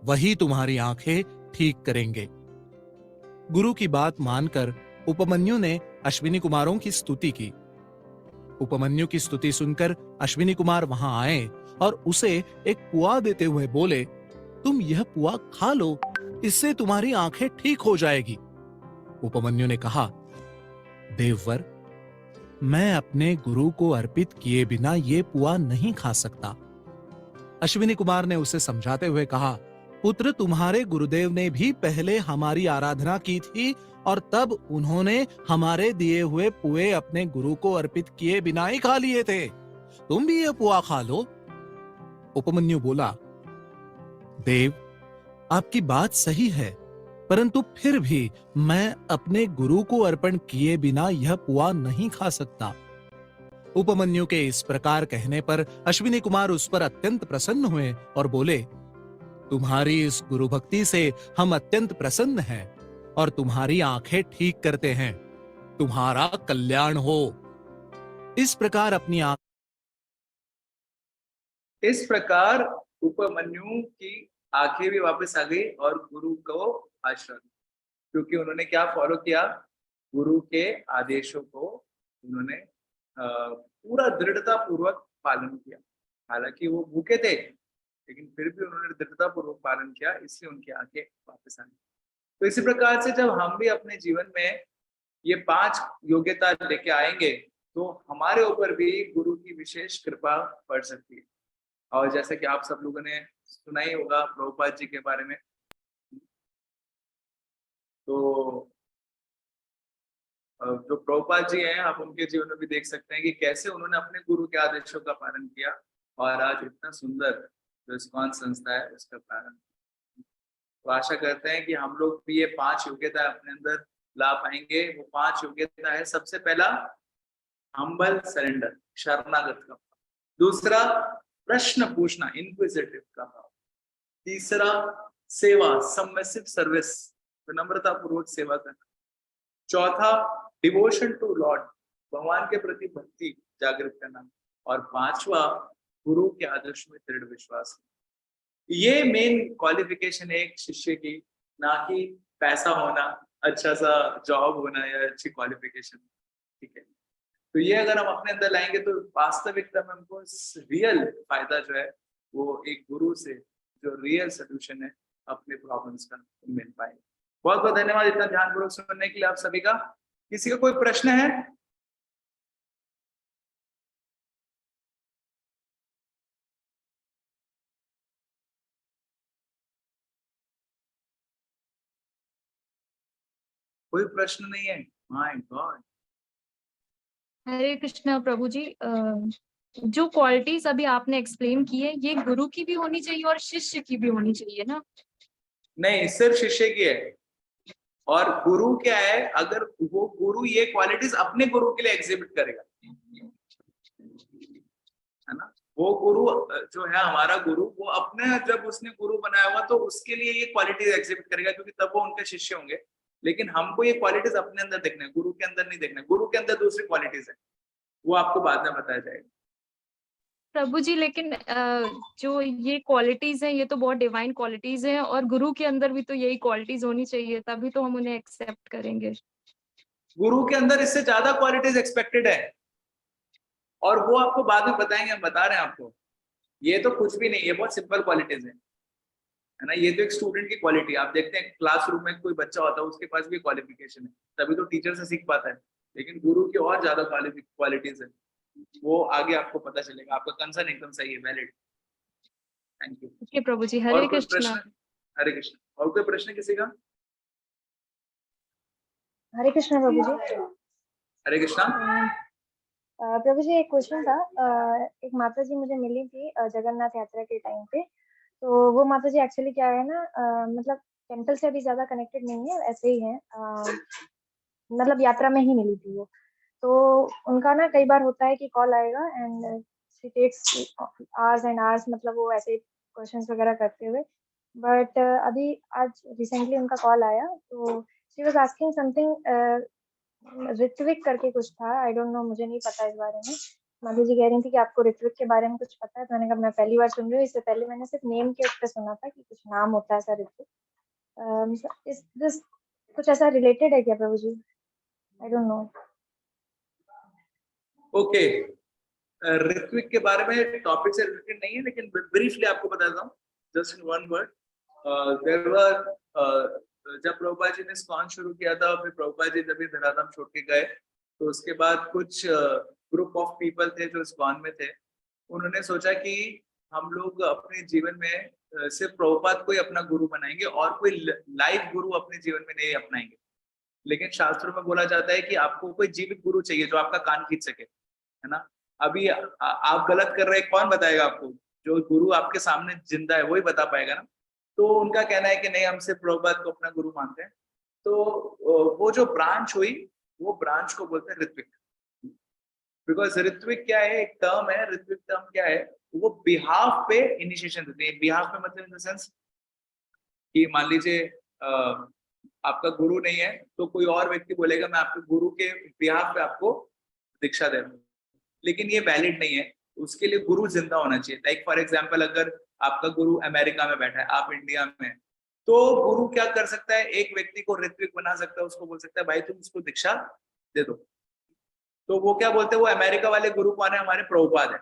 वही तुम्हारी आंखें ठीक करेंगे। गुरु की बात मानकर उपमन्यु ने अश्विनी कुमारों की स्तुति की। उपमन्यु की स्तुति सुनकर अश्विनी कुमार वहां आए और उसे एक पुआ देते हुए बोले, तुम यह पुआ खा लो, इससे तुम्हारी आंखें ठीक हो जाएगी। उपमन्यु ने कहा, देववर, मैं अपने गुरु को अर्पित किए बिना ये पुआ नहीं खा सकता। अश्विनी कुमार ने उसे समझाते हुए कहा, पुत्र, तुम्हारे गुरुदेव ने भी पहले हमारी आराधना की थी और तब उन्होंने हमारे दिए हुए पुए अपने गुरु को अर्पित किए बिना ही खा लिए थे। तुम भी ये पुआ खा लो। उपमन्यु बोला, देव, आपकी बात सही है, परंतु फिर भी मैं अपने गुरु को अर्पण किए बिना यह पुआ नहीं खा सकता। उपमन्यु के इस प्रकार कहने पर अश्विनी कुमार उस पर अत्यंत प्रसन्न हुए और बोले, तुम्हारी इस गुरु भक्ति से हम अत्यंत प्रसन्न हैं और तुम्हारी आंखें ठीक करते हैं। तुम्हारा कल्याण हो। इस प्रकार अपनी इस प्रकार उपमन्यु की आंखें भी वापस आ गई और गुरु को आश्रय, क्योंकि उन्होंने क्या फॉलो किया, गुरु के आदेशों को उन्होंने पूरा दृढ़ता पूर्वक पालन किया। हालांकि वो भूखे थे, लेकिन फिर भी उन्होंने दृढ़ता पूर्वक पालन किया, इसलिए उनकी आंखें वापस आ गई। तो इसी प्रकार से जब हम भी अपने जीवन में ये 5 योग्यता लेके आएंगे, तो हमारे ऊपर भी गुरु की विशेष कृपा पड़ सकती है। और जैसे कि आप सब लोगों ने सुना ही होगा प्रभुपाद जी के बारे में, तो जो प्रभुपाद जी हैं, आप उनके जीवन में भी देख सकते हैं कि कैसे उन्होंने अपने गुरु के आदेशों का पालन किया और आज इतना सुंदर जो इस्कॉन संस्था है उसका प्रारंभ। तो आशा करते हैं कि हम लोग भी ये 5 योग्यता अपने अंदर ला पाएंगे। वो 5 योग्यता है, सबसे पहला हम्बल सरेंडर, शरणागत का भाव। दूसरा प्रश्न पूछना, इनक्विजिटिव का भाव। तीसरा सेवा, सबमिसिव सर्विस, विनम्रता पूर्वक सेवा करना। चौथा डिवोशन टू लॉर्ड, भगवान के प्रति भक्ति जागृत करना। और 5वां गुरु के आदर्श में दृढ़ विश्वास। ये मेन क्वालिफिकेशन है एक शिष्य की, ना कि पैसा होना, अच्छा सा जॉब होना या अच्छी क्वालिफिकेशन। ठीक है, तो ये अगर हम अपने अंदर लाएंगे तो वास्तविकता में हमको रियल फायदा जो है वो एक गुरु से जो रियल सोल्यूशन है अपने प्रॉब्लम्स का मिल पाएगा। बहुत बहुत धन्यवाद इतना ध्यानपूर्वक सुनने के लिए आप सभी का। किसी का कोई प्रश्न है? कोई प्रश्न नहीं है? My God. हरे कृष्णा प्रभु जी। जो क्वालिटीज अभी आपने एक्सप्लेन की है, ये गुरु की भी होनी चाहिए और शिष्य की भी होनी चाहिए ना? नहीं, सिर्फ शिष्य की है। और गुरु क्या है, अगर वो गुरु ये क्वालिटीज अपने गुरु के लिए एग्जिबिट करेगा, है ना, वो गुरु जो है हमारा गुरु, वो अपने जब उसने गुरु बनाया हुआ तो उसके लिए ये क्वालिटीज एग्जिबिट करेगा, क्योंकि तब वो उनके शिष्य होंगे। लेकिन हमको ये क्वालिटीज अपने अंदर देखना है, गुरु के अंदर नहीं देखना है। गुरु के अंदर दूसरी क्वालिटीज है, वो आपको बाद में बताया जाएगा। प्रभु जी, लेकिन जो ये क्वालिटीज हैं, ये तो बहुत डिवाइन क्वालिटीज हैं, और गुरु के अंदर भी तो यही क्वालिटीज होनी चाहिए, तभी तो हम उन्हें एक्सेप्ट करेंगे। गुरु के अंदर इससे ज्यादा क्वालिटीज एक्सपेक्टेड है, और वो आपको बाद में बताएंगे, हम बता रहे हैं आपको। ये तो कुछ भी नहीं, ये बहुत सिंपल क्वालिटीज है ना। ये तो एक स्टूडेंट की क्वालिटी, आप देखते हैं क्लासरूम में कोई बच्चा होता है, उसके पास भी क्वालिफिकेशन है, तभी तो टीचर से सीख पाता है। लेकिन गुरु की और ज्यादा क्वालिटीज है, वो आगे आपको पता चलेगा। आपका कंसर्न एकदम सही है, valid. Thank you. Okay Prabhu जी, हरे कृष्णा। हरे कृष्ण। और कोई प्रश्न किसी का? हरे कृष्णा प्रभु जी। हरे कृष्णा। प्रभु जी, एक क्वेश्चन था। एक माता जी मुझे मिली थी जगन्नाथ यात्रा के टाइम पे। तो वो माता जी एक्चुअली क्या है ना, मतलब टेम्पल से अभी ज्यादा कनेक्टेड नहीं है, ऐसे ही है, मतलब यात्रा में ही मिली थी वो। तो उनका ना कई बार होता है कि कॉल आएगा and she takes hours and hours, मतलब वो ऐसे क्वेश्चंस वगैरह करते हुए। बट अभी आज रिसेंटली उनका कॉल आया, तो she was asking something, Ritvik करके कुछ था, आई डोंट नो, मुझे नहीं पता इस बारे में। माता जी कह रही थी कि आपको ऋत्विक के बारे में कुछ पता है, तो मैंने कहा मैं पहली बार सुन रही हूँ। इससे पहले मैंने सिर्फ नेम के ऊपर सुना था कि कुछ नाम होता है ऐसा ऋत्विक। इस दिस कुछ ऐसा रिलेटेड है क्या प्रभु जी? I don't know. Okay, Ritwik के बारे में टॉपिक से रिलेटेड नहीं है, लेकिन ब्रीफली आपको बता देता हूँ, just in one word. There were, जब प्रभुपाद जी ने इस्कॉन शुरू किया था, फिर प्रभुपाद जी जब धराधाम छोड़ के गए, तो उसके बाद कुछ ग्रुप ऑफ पीपल थे जो इस्कॉन में थे। उन्होंने सोचा कि हम लोग अपने जीवन में सिर्फ प्रभुपाद को ही अपना गुरु बनाएंगे और कोई लाइव गुरु अपने जीवन में नहीं अपनाएंगे। लेकिन शास्त्रों में बोला जाता है कि आपको कोई जीवित गुरु चाहिए जो आपका कान खींच सके, है ना। अभी आप गलत कर रहे हैं, कौन बताएगा आपको? जो गुरु आपके सामने जिंदा है वही बता पाएगा ना। तो उनका कहना है कि नहीं, हम सिर्फ प्रभुपाद को अपना गुरु मानते हैं। तो वो जो ब्रांच हुई, वो ब्रांच को बोलते हैं ऋत्विक। बिकॉज ऋत्विक क्या है, एक टर्म है, ऋत्विक टर्म क्या है, वो बिहाफ पे इनिशिएशन देते हैं। बिहाफ पे मतलब इन द सेंस कि मान लीजिए आपका गुरु नहीं है तो कोई और व्यक्ति बोलेगा मैं आपके गुरु के बिहाफ पे आपको दीक्षा दे रहा हूँ, लेकिन ये वैलिड नहीं है। उसके लिए गुरु जिंदा होना चाहिए। लाइक फॉर एग्जाम्पल, अगर आपका गुरु अमेरिका में बैठा है, आप इंडिया में हैं, तो गुरु क्या कर सकता है, एक व्यक्ति को ऋत्विक बना सकता है, उसको बोल सकता है भाई तुम उसको दीक्षा दे दो। तो वो क्या बोलते हैं, वो अमेरिका वाले गुरु कौन है, हमारे प्रभुपाद है,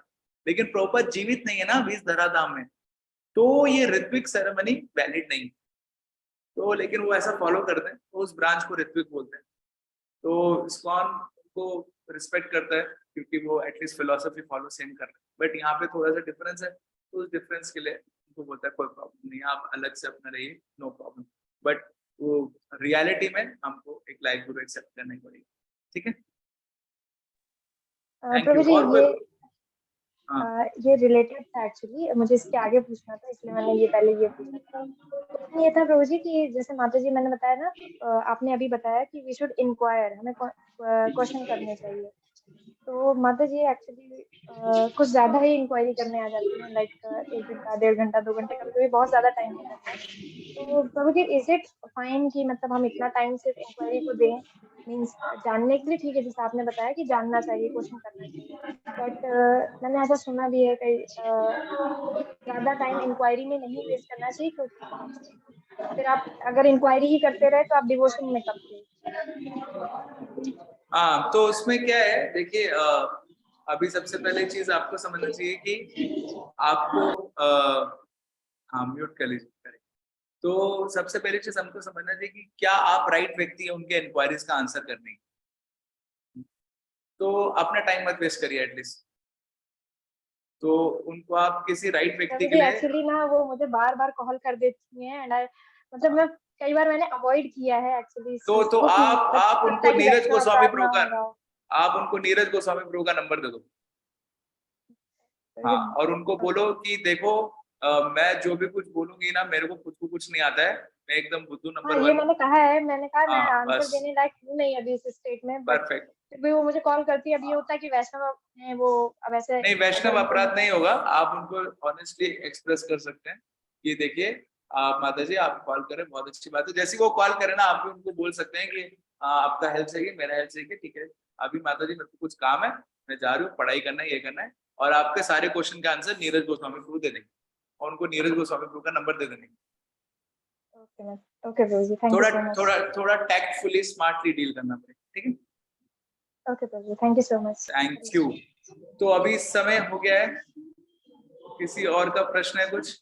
लेकिन प्रभुपाद जीवित नहीं है ना बीस धराधाम में, तो ये ऋत्विक सेरेमनी वैलिड नहीं है। तो लेकिन वो ऐसा फॉलो करते हैं, तो उस ब्रांच को ऋत्विक बोलते हैं। तो इस्कॉन को रिस्पेक्ट करता है क्योंकि वो एटलीस्ट फिलोसफी फॉलो सेम कर रहे हैं, बट यहाँ पे थोड़ा सा डिफरेंस है, तो उस डिफरेंस के लिए उनको बोलता है कोई प्रॉब्लम नहीं, आप अलग से अपना रहिए, नो प्रॉब्लम। बट वो रियलिटी में हमको एक लाइफ गुरु एक्सेप्ट करना ही पड़ेगा। ठीक है, थैंक प्रभु यू। जी और कोई, ये हाँ ये रिलेटेड था एक्चुअली, मुझे इसके आगे पूछना था, इसलिए मैंने ये पहले ये पूछा था। क्वेश्चन ये था प्रभु जी कि जैसे माता जी मैंने बताया ना, आपने अभी बताया कि वी शुड इंक्वायर, हमें क्वेश्चन करने चाहिए। तो माता जी एक्चुअली कुछ ज्यादा ही इंक्वायरी करने आ जाती हैं, लाइक 1 घंटा 1.5 घंटा 2 घंटे, कभी कभी बहुत ज्यादा टाइम हो जाता है। तो प्रभु जी इज इट फाइन कि मतलब हम इतना टाइम सिर्फ इंक्वायरी को दें, मीन्स जानने के लिए ठीक है, जैसे आपने बताया कि जानना चाहिए, क्वेश्चन करना चाहिए, बट मैंने ऐसा सुना भी है कई ज्यादा टाइम इंक्वायरी में नहीं वेस्ट करना चाहिए, क्योंकि फिर आप अगर इंक्वायरी ही करते रहे तो आप डिवोशन में कब थे। हाँ, तो उसमें क्या है, देखिए अभी सबसे पहले चीज आपको समझना चाहिए कि आपको हाँ म्यूट कर लीजिए, करें। तो सबसे पहली चीज हमको समझना चाहिए कि क्या आप राइट व्यक्ति है उनके इंक्वायरीज का आंसर करने की। तो अपना टाइम मत वेस्ट करिए एटलीस्ट। तो उनको आप किसी राइट व्यक्ति के मुझे लिए, एक्चुअली ना वो मुझे बार बार कॉल कर देती हैं, एंड मतलब मैं कई बार मैंने अवॉइड किया है एक्चुअली इस चीज तो को, कि आप लगता उनको है कि नीरज वैष्णव गोस्वामी अपराध ना प्रो का, होगा। आप उनको नीरज गोस्वामी प्रो का नंबर दे दो। हाँ, और उनको बोलो कि देखो मैं जो भी कुछ बोलूंगी ना, मेरे को खुद को कुछ नहीं आता है, मैं एकदम बुद्धू हाँ नंबर ये 1 हूँ। मैंने कहा है, मैंने कहा मैं हाँ आंसर बस, देने लायक हूँ नहीं अभी इस स्टेट में, बट परफेक्ट। फिर भी वो मुझे कॉल करती है। अब ये होता है कि वैष्णव है वो, अब ऐसे नहीं, ऐसे वैष्णव उनको अपराध मतलब नहीं होगा, आप उनको ऑनेस्टली एक्सप्रेस कर सकते हैं कि देखिए आप माता जी आप कॉल करें, बहुत अच्छी बात है। जैसे वो कॉल करें ना, आप भी उनको बोल सकते हैं कि आपका हेल्प चाहिए, मेरा हेल्प चाहिए, ठीक है अभी माता जी मेरे को कुछ काम है, मैं जा रही हूँ, पढ़ाई करना है, ये करना है, और आपके सारे क्वेश्चन का आंसर नीरज गोस्वामी प्रभु दे देंगे, और उनको नीरज गोस्वामी प्रभु का नंबर दे देंगे। Okay okay Prabhu ji, thank you थोड़ा सो मच। थोड़ा थोड़ा टैक्टफुली स्मार्टली डील करना पड़ेगा, ठीक है। Okay Prabhu ji, thank you so much. Thank you. तो अभी समय हो गया है, किसी और का प्रश्न है कुछ?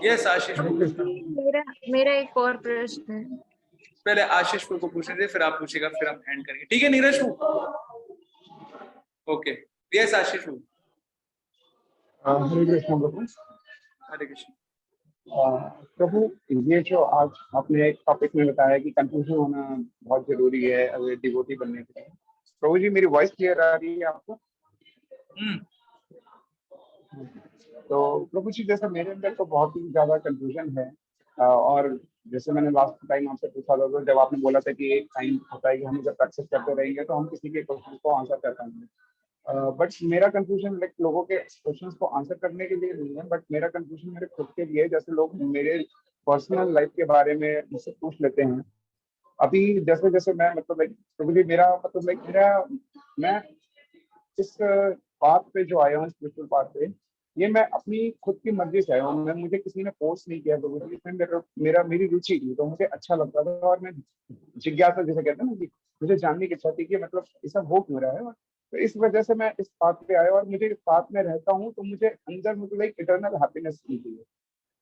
यस आशीष को पूछना। मेरा मेरा एक और प्रश्न है। पहले आशीष को पूछने दे, फिर आप पूछेगा, फिर हम एंड करेंगे, ठीक है नीरज को? ओके, यस आशीष को। हरे कृष्ण प्रभु। हरे कृष्ण। प्रभु, ये जो आज आपने एक टॉपिक में बताया कि कंफ्यूजन होना बहुत जरूरी है अगर डिवोटी बनने के लिए। प्रभु जी, मेरी वॉइस क्लियर आ रही है आपको? तो प्रभु जी, जैसे मेरे अंदर तो बहुत ही ज्यादा कंफ्यूजन है, और जैसे मैंने लास्ट टाइम आपसे पूछा था, तो जब आपने बोला था कि एक टाइम होता है कि हम जब प्रैक्टिस करते रहेंगे तो हम किसी के क्वेश्चन को आंसर कर पाएंगे। बट मेरा कंफ्यूजन लाइक लोगों के क्वेश्चंस को आंसर करने के लिए नहीं है, बट मेरा कंफ्यूजन मेरे खुद के लिए है। जैसे लोग मेरे पर्सनल लाइफ के बारे में मुझसे पूछ लेते हैं। अभी जैसे जैसे मैं मतलब लाइक प्रभु जी, मेरा मतलब लाइक मेरा मैं इस बात पे जो आया हूँ, स्पिरिचुअल पाथ पे, ये मैं अपनी खुद की मर्जी से आया हूँ। मैं मुझे किसी ने फोर्स नहीं किया प्रभु जी, इसमें मेरी रुचि थी, तो मुझे अच्छा लगता था, और मैं जिज्ञासा जिसे कहते हैं ना, कि मुझे जानने की इच्छा थी कि मतलब ये सब हो क्यों रहा है। तो इस वजह से मैं इस बात पे आया, और मुझे इस बात में रहता हूँ तो मुझे अंदर मतलब एक इटर्नल हैप्पीनेस मिलती है।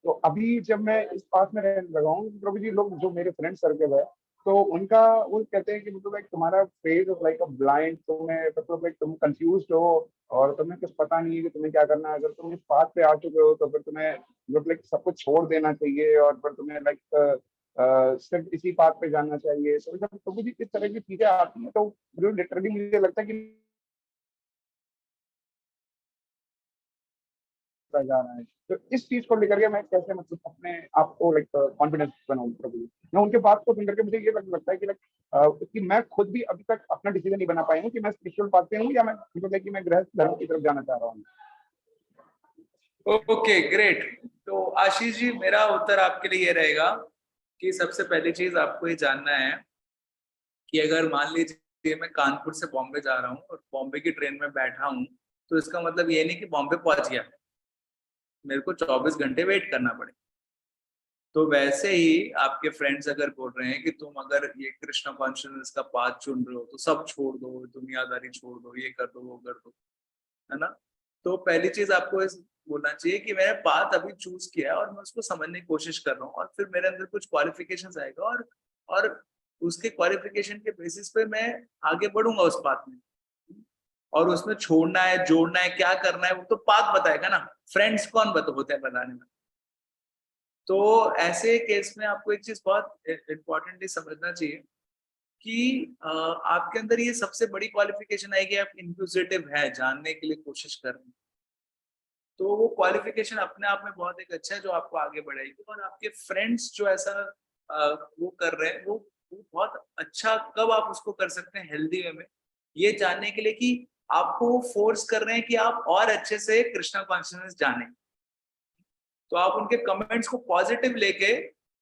तो अभी जब मैं इस बात में रहने लगा हूँ प्रभु जी, लोग जो मेरे फ्रेंड सर्कल है, तो उनका वो कहते हैं कि मतलब लाइक तुम्हारा phase of like a blind, तुम्हें मतलब लाइक तुम कंफ्यूज हो और तुम्हें कुछ पता नहीं है कि तुम्हें क्या करना है। अगर तुम इस बात पे आ चुके हो तो फिर तुम्हें मतलब लाइक सब कुछ छोड़ देना चाहिए, और फिर तुम्हें लाइक सिर्फ इसी बात पे जाना चाहिए। तो जब प्रभु जी इस तरह की चीजें आती हैं, तो जो लिटरली मुझे लगता है कि बढ़ता जा रहा है। तो इस चीज को लेकर के मैं कैसे मतलब अपने आप को लाइक कॉन्फिडेंस बनाऊं प्रभु जी। मैं उनके बात को सुनकर के मुझे ये लगता है कि लाइक कि मैं खुद भी अभी तक अपना डिसीजन नहीं बना पाया हूँ कि मैं स्पिरिचुअल पाथ पे हूँ या मैं मतलब है कि मैं गृहस्थ धर्म की तरफ जाना चाह रहा हूँ। Okay great. तो आशीष जी, मेरा उत्तर आपके लिए ये रहेगा कि सबसे पहली चीज आपको ये जानना है कि अगर मान लीजिए मैं कानपुर से बॉम्बे जा रहा हूँ और बॉम्बे की ट्रेन में बैठा हूँ, तो इसका मतलब ये नहीं कि बॉम्बे पहुंच गया, मेरे को 24 घंटे वेट करना पड़े। तो वैसे ही आपके फ्रेंड्स अगर बोल रहे हैं कि तुम अगर ये कृष्णा कॉन्शियसनेस का पाथ चुन रहे हो तो सब छोड़ दो, दुनियादारी छोड़ दो, ये कर दो, वो कर दो, है ना। तो पहली चीज आपको इस बोलना चाहिए कि मैंने पाथ अभी चूज किया है और मैं उसको समझने की कोशिश कर रहा हूँ, और फिर मेरे अंदर कुछ क्वालिफिकेशंस आएगा और उसके क्वालिफिकेशन के बेसिस पे मैं आगे बढ़ूंगा उस पाथ में। और उसमें छोड़ना है, जोड़ना है, क्या करना है, वो तो पाथ बताएगा ना, फ्रेंड्स कौन होते हैं बताने में। तो ऐसे केस में आपको एक चीज बहुत इंपॉर्टेंटली समझना चाहिए कि आपके अंदर ये सबसे बड़ी क्वालिफिकेशन आएगी, आप इंक्विजिटिव है, जानने के लिए कोशिश कर रहे हैं। तो वो क्वालिफिकेशन अपने आप में बहुत एक अच्छा है जो आपको आगे बढ़ाएगी। और आपके फ्रेंड्स जो ऐसा वो कर रहे हैं, वो बहुत अच्छा, कब आप उसको कर सकते हैं हेल्दी वे में, ये जानने के लिए कि आपको वो फोर्स कर रहे हैं कि आप और अच्छे से कृष्णा कॉन्शियसनेस जाने। तो आप उनके कमेंट्स को पॉजिटिव लेके,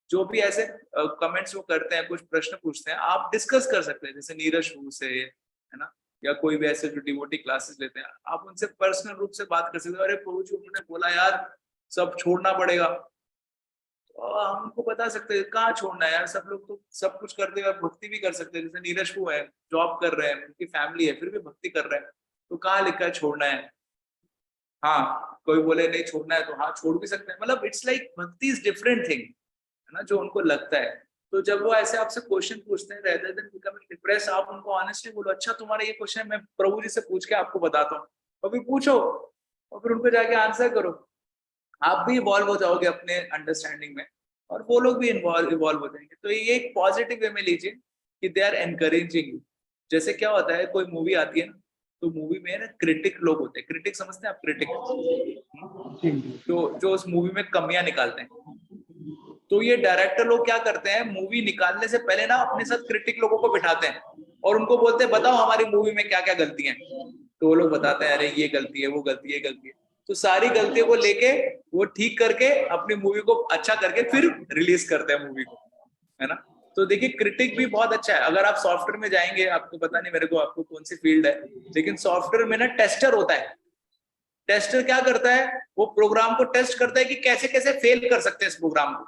जो भी ऐसे कमेंट्स वो करते हैं, कुछ प्रश्न पूछते हैं, आप डिस्कस कर सकते हैं, जैसे नीरज शू से, है ना, या कोई भी ऐसे जो डिवोटी क्लासेस लेते हैं, आप उनसे पर्सनल रूप से बात कर सकते हैं। अरे प्रभु जी, उन्होंने बोला यार सब छोड़ना पड़ेगा, तो हम उनको बता सकते हैं कहाँ छोड़ना है यार, सब लोग तो सब कुछ करते हैं, भक्ति भी कर सकते हैं। जैसे नीरज शू है, जॉब कर रहे हैं, उनकी फैमिली है, फिर भी भक्ति कर रहे हैं, तो कहाँ लिखा है छोड़ना है। हाँ, कोई बोले नहीं छोड़ना है तो हाँ छोड़ भी सकते हैं। मतलब इट्स लाइक भक्ति इज डिफरेंट थिंग, है ना, जो उनको लगता है। तो जब वो ऐसे आपसे क्वेश्चन पूछते हैं, रेदर देन बिकमिंग डिप्रेस, आप उनको ऑनेस्टली बोलो, अच्छा तुम्हारा ये क्वेश्चन है, मैं प्रभु जी से पूछ के आपको बताता हूँ, और फिर पूछो और फिर उनको जाके आंसर करो। आप भी इवॉल्व हो जाओगे अपने अंडरस्टैंडिंग में, और वो लोग भी इवॉल्व हो जाएंगे। तो ये एक पॉजिटिव वे में लीजिए कि दे आर एनकरेजिंग यू। जैसे क्या होता है, कोई मूवी आती है ना, तो मूवी में ना क्रिटिक लोग होते हैं, क्रिटिक समझते हैं आप, क्रिटिक, जो उस मूवी में कमियां निकालते हैं। तो ये डायरेक्टर लोग क्या करते हैं, मूवी निकालने से पहले ना अपने साथ क्रिटिक लोगों को बिठाते हैं और उनको बोलते हैं बताओ हमारी मूवी में क्या क्या गलतियां हैं। तो वो लोग बताते हैं अरे ये गलती है, वो गलती है, गलती है। तो सारी गलतियों को लेके वो ठीक करके अपनी मूवी को अच्छा करके फिर रिलीज करते हैं मूवी को, है ना। तो देखिए क्रिटिक भी बहुत अच्छा है। अगर आप सॉफ्टवेयर में जाएंगे, आपको पता नहीं मेरे को आपको कौन सी फील्ड है, लेकिन सॉफ्टवेयर में ना टेस्टर होता है। टेस्टर क्या करता है, वो प्रोग्राम को टेस्ट करता है कि कैसे कैसे फेल कर सकते हैं इस प्रोग्राम को,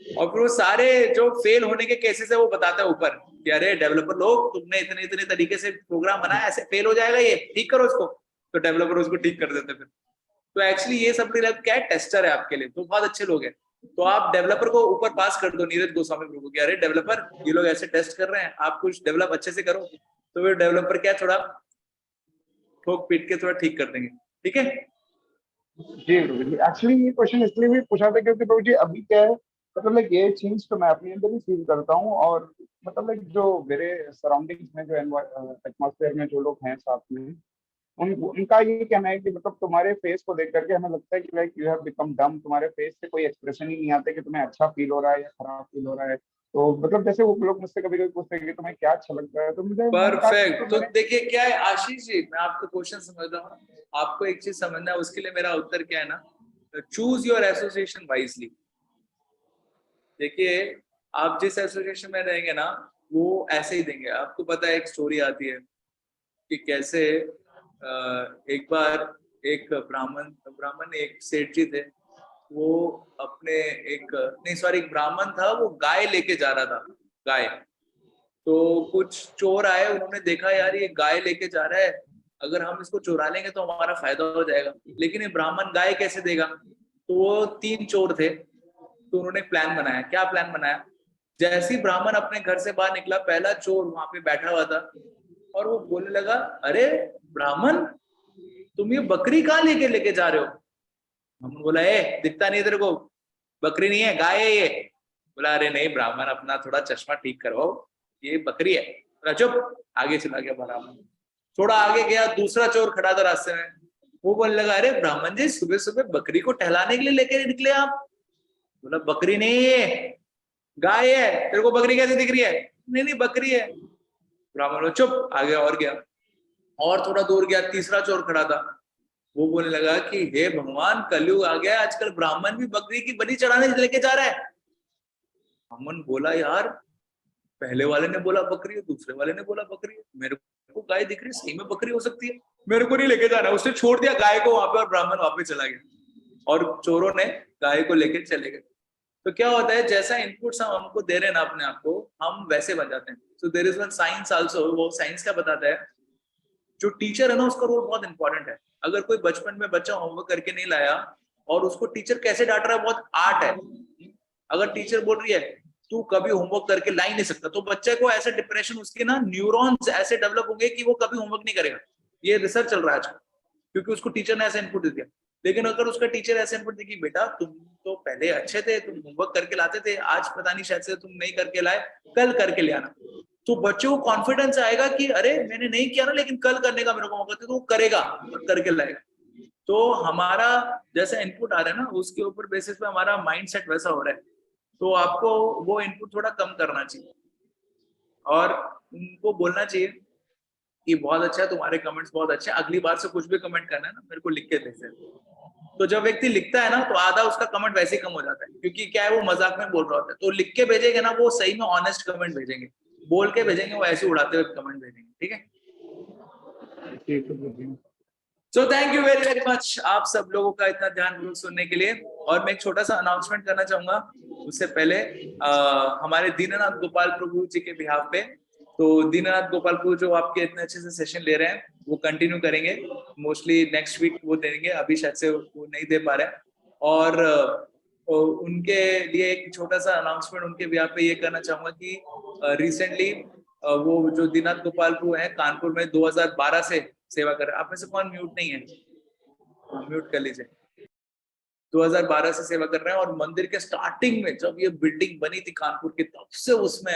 और फिर वो सारे जो फेल होने के केसेस है वो बताता है ऊपर कि अरे डेवलपर लोग, तुमने इतने इतने तरीके से प्रोग्राम बनाया, ऐसे फेल हो जाएगा, ये ठीक करो इसको। तो डेवलपर उसको ठीक कर देते फिर। तो एक्चुअली ये सब क्या है, टेस्टर है आपके लिए, तो बहुत अच्छे लोग हैं। तो आप डेवलपर को ऊपर पास कर दो नीरज गोस्वामी प्रभु की, अरे डेवलपर ये लोग ऐसे टेस्ट कर रहे हैं, आप कुछ डेवलप अच्छे से करो। तो फिर डेवलपर क्या थोड़ा ठोक पीट के थोड़ा ठीक कर देंगे, ठीक है। जी एक्चुअली ये क्वेश्चन इसलिए भी पूछा था क्योंकि प्रभु जी अभी क्या है, मतलब लाइक ये चीज तो मैं अपने अंदर ही फील करता हूँ, और मतलब लाइक जो मेरे सराउंडिंग्स में, जो एटमॉस्फेयर में जो लोग हैं साथ में, उनका ये कहना है कि मतलब तुम्हारे फेस को देख करके हमें लगता है कि लाइक यू हैव बिकम डम। तुम्हारे फेस से कोई एक्सप्रेशन ही नहीं आता कि तुम्हें अच्छा फील हो रहा है या खराब फील हो रहा है। तो मतलब जैसे वो लोग मुझसे कभी कभी पूछते हैं कि तुम्हें क्या अच्छा लगता है, तो मुझे परफेक्ट। तो देखिए क्या है आशीष जी, मैं आपका क्वेश्चन समझ रहा हूँ। आपको एक चीज समझना है, उसके लिए मेरा उत्तर क्या है ना, चूज योर एसोसिएशन वाइजली। देखिए आप जिस एसोसिएशन में रहेंगे ना, वो ऐसे ही देंगे। आपको पता है एक स्टोरी आती है कि कैसे एक बार एक ब्राह्मण एक सेठ जी थे, वो अपने एक नहीं सॉरी एक ब्राह्मण था, वो गाय लेके जा रहा था, गाय। तो कुछ चोर आए, उन्होंने देखा यार ये गाय लेके जा रहा है, अगर हम इसको चुरा लेंगे तो हमारा फायदा हो जाएगा, लेकिन ये ब्राह्मण गाय कैसे देगा। तो वो 3 चोर थे, तो उन्होंने प्लान बनाया। क्या प्लान बनाया, जैसे ही ब्राह्मण अपने घर से बाहर निकला, पहला चोर वहां पे बैठा हुआ था और वो बोलने लगा, अरे ब्राह्मण तुम ये बकरी कहाँ लेके जा रहे हो। हम बोला ए दिखता नहीं तेरे को, बकरी नहीं है गाय है ये। बोला अरे नहीं ब्राह्मण अपना थोड़ा चश्मा ठीक करो, ये बकरी है। बोला चुप, आगे चला गया ब्राह्मण। थोड़ा आगे गया, दूसरा चोर खड़ा था रास्ते में, वो बोलने लगा, अरे ब्राह्मण जी सुबह सुबह बकरी को टहलाने के लिए लेकर निकले आप? बोला बकरी नहीं है, गाय है। तेरे को बकरी कैसे दिख रही है? नहीं नहीं बकरी है। ब्राह्मण वो चुप, आगे और गया, और थोड़ा दूर गया, तीसरा चोर खड़ा था। वो बोलने लगा कि हे भगवान, कलयुग आ गया, आजकल ब्राह्मण भी बकरी की बलि चढ़ाने लेके जा रहा है। ब्राह्मण बोला, यार पहले वाले ने बोला बकरी है, दूसरे वाले ने बोला बकरी है, मेरे को गाय दिख रही है, सही में बकरी हो सकती है, मेरे को नहीं लेके जाना। उसने छोड़ दिया गाय को वहां पे और ब्राह्मण वापस चला गया और चोरों ने गाय को लेके चले गए। तो क्या होता है, जैसा इनपुट्स हम हमको दे रहे हैं ना अपने आप को, हम वैसे बन जाते हैं। So there is one science also. वो साइंस क्या बताता है, जो टीचर है ना उसका रोल बहुत इंपॉर्टेंट है। अगर कोई बचपन में बच्चा होमवर्क करके नहीं लाया और उसको टीचर कैसे डांट रहा है, बहुत आर्ट है। अगर टीचर बोल रही है तू कभी होमवर्क करके ला ही नहीं सकता, तो बच्चे को ऐसे डिप्रेशन, उसके ना न्यूरॉन्स ऐसे डेवलप होंगे कि वो कभी होमवर्क नहीं करेगा। ये रिसर्च चल रहा है आजकल, क्योंकि उसको टीचर ने ऐसा इनपुट दे दिया। लेकिन अगर उसका टीचर ऐसे इनपुट देगी, बेटा तुम तो पहले अच्छे थे, तुम होमवर्क करके लाते थे, आज पता नहीं शायद से तुम नहीं करके लाए, कल करके ले आना, तो बच्चे को कॉन्फिडेंस आएगा कि अरे मैंने नहीं किया ना, लेकिन कल करने का मेरे को मौका दे, तो वो करेगा और करके लाएगा। तो हमारा जैसा इनपुट आ रहा है ना, उसके ऊपर बेसिस पे हमारा माइंड सेट वैसा हो रहा है। तो आपको वो इनपुट थोड़ा कम करना चाहिए और उनको बोलना चाहिए कि बहुत अच्छा है, तुम्हारे कमेंट्स बहुत अच्छे हैं, अगली बार से कुछ भी कमेंट करना है ना मेरे को लिख के भेज देना। तो जब व्यक्ति लिखता है ना, तो आधा उसका कमेंट वैसे ही कम हो जाता है, क्योंकि क्या है वो मजाक में बोल रहा होता है। तो लिख के भेजेंगे ना, वो सही में ऑनेस्ट कमेंट भेजेंगे, बोल के भेजेंगे वो ऐसे उड़ाते हुए कमेंट भेजेंगे। ठीक है, ठीक है प्रभु जी। So thank you very very much आप सब लोगों का इतना ध्यानपूर्वक सुनने के लिए। और मैं एक छोटा सा अनाउंसमेंट करना चाहूंगा उससे पहले, हमारे दीननाथ गोपाल प्रभु जी के बिहाफ पे। तो दीननाथ गोपाल प्रभु जो आपके इतने अच्छे से सेशन ले रहे हैं, वो कंटिन्यू करेंगे, मोस्टली नेक्स्ट वीक वो देंगे, अभी शायद से वो नहीं दे पा रहे हैं। और उनके लिए एक छोटा सा अनाउंसमेंट उनके बिहाफ पे ये करना चाहूंगा कि रिसेंटली वो जो दीननाथ गोपाल प्रभु है कानपुर में 2012 से सेवा कर रहे हैं। आप में से कौन म्यूट नहीं है? म्यूट कर लीजिए। 2012 से सेवा कर रहे हैं और मंदिर के स्टार्टिंग में जब ये बिल्डिंग बनी थी कानपुर की, तब से उसमें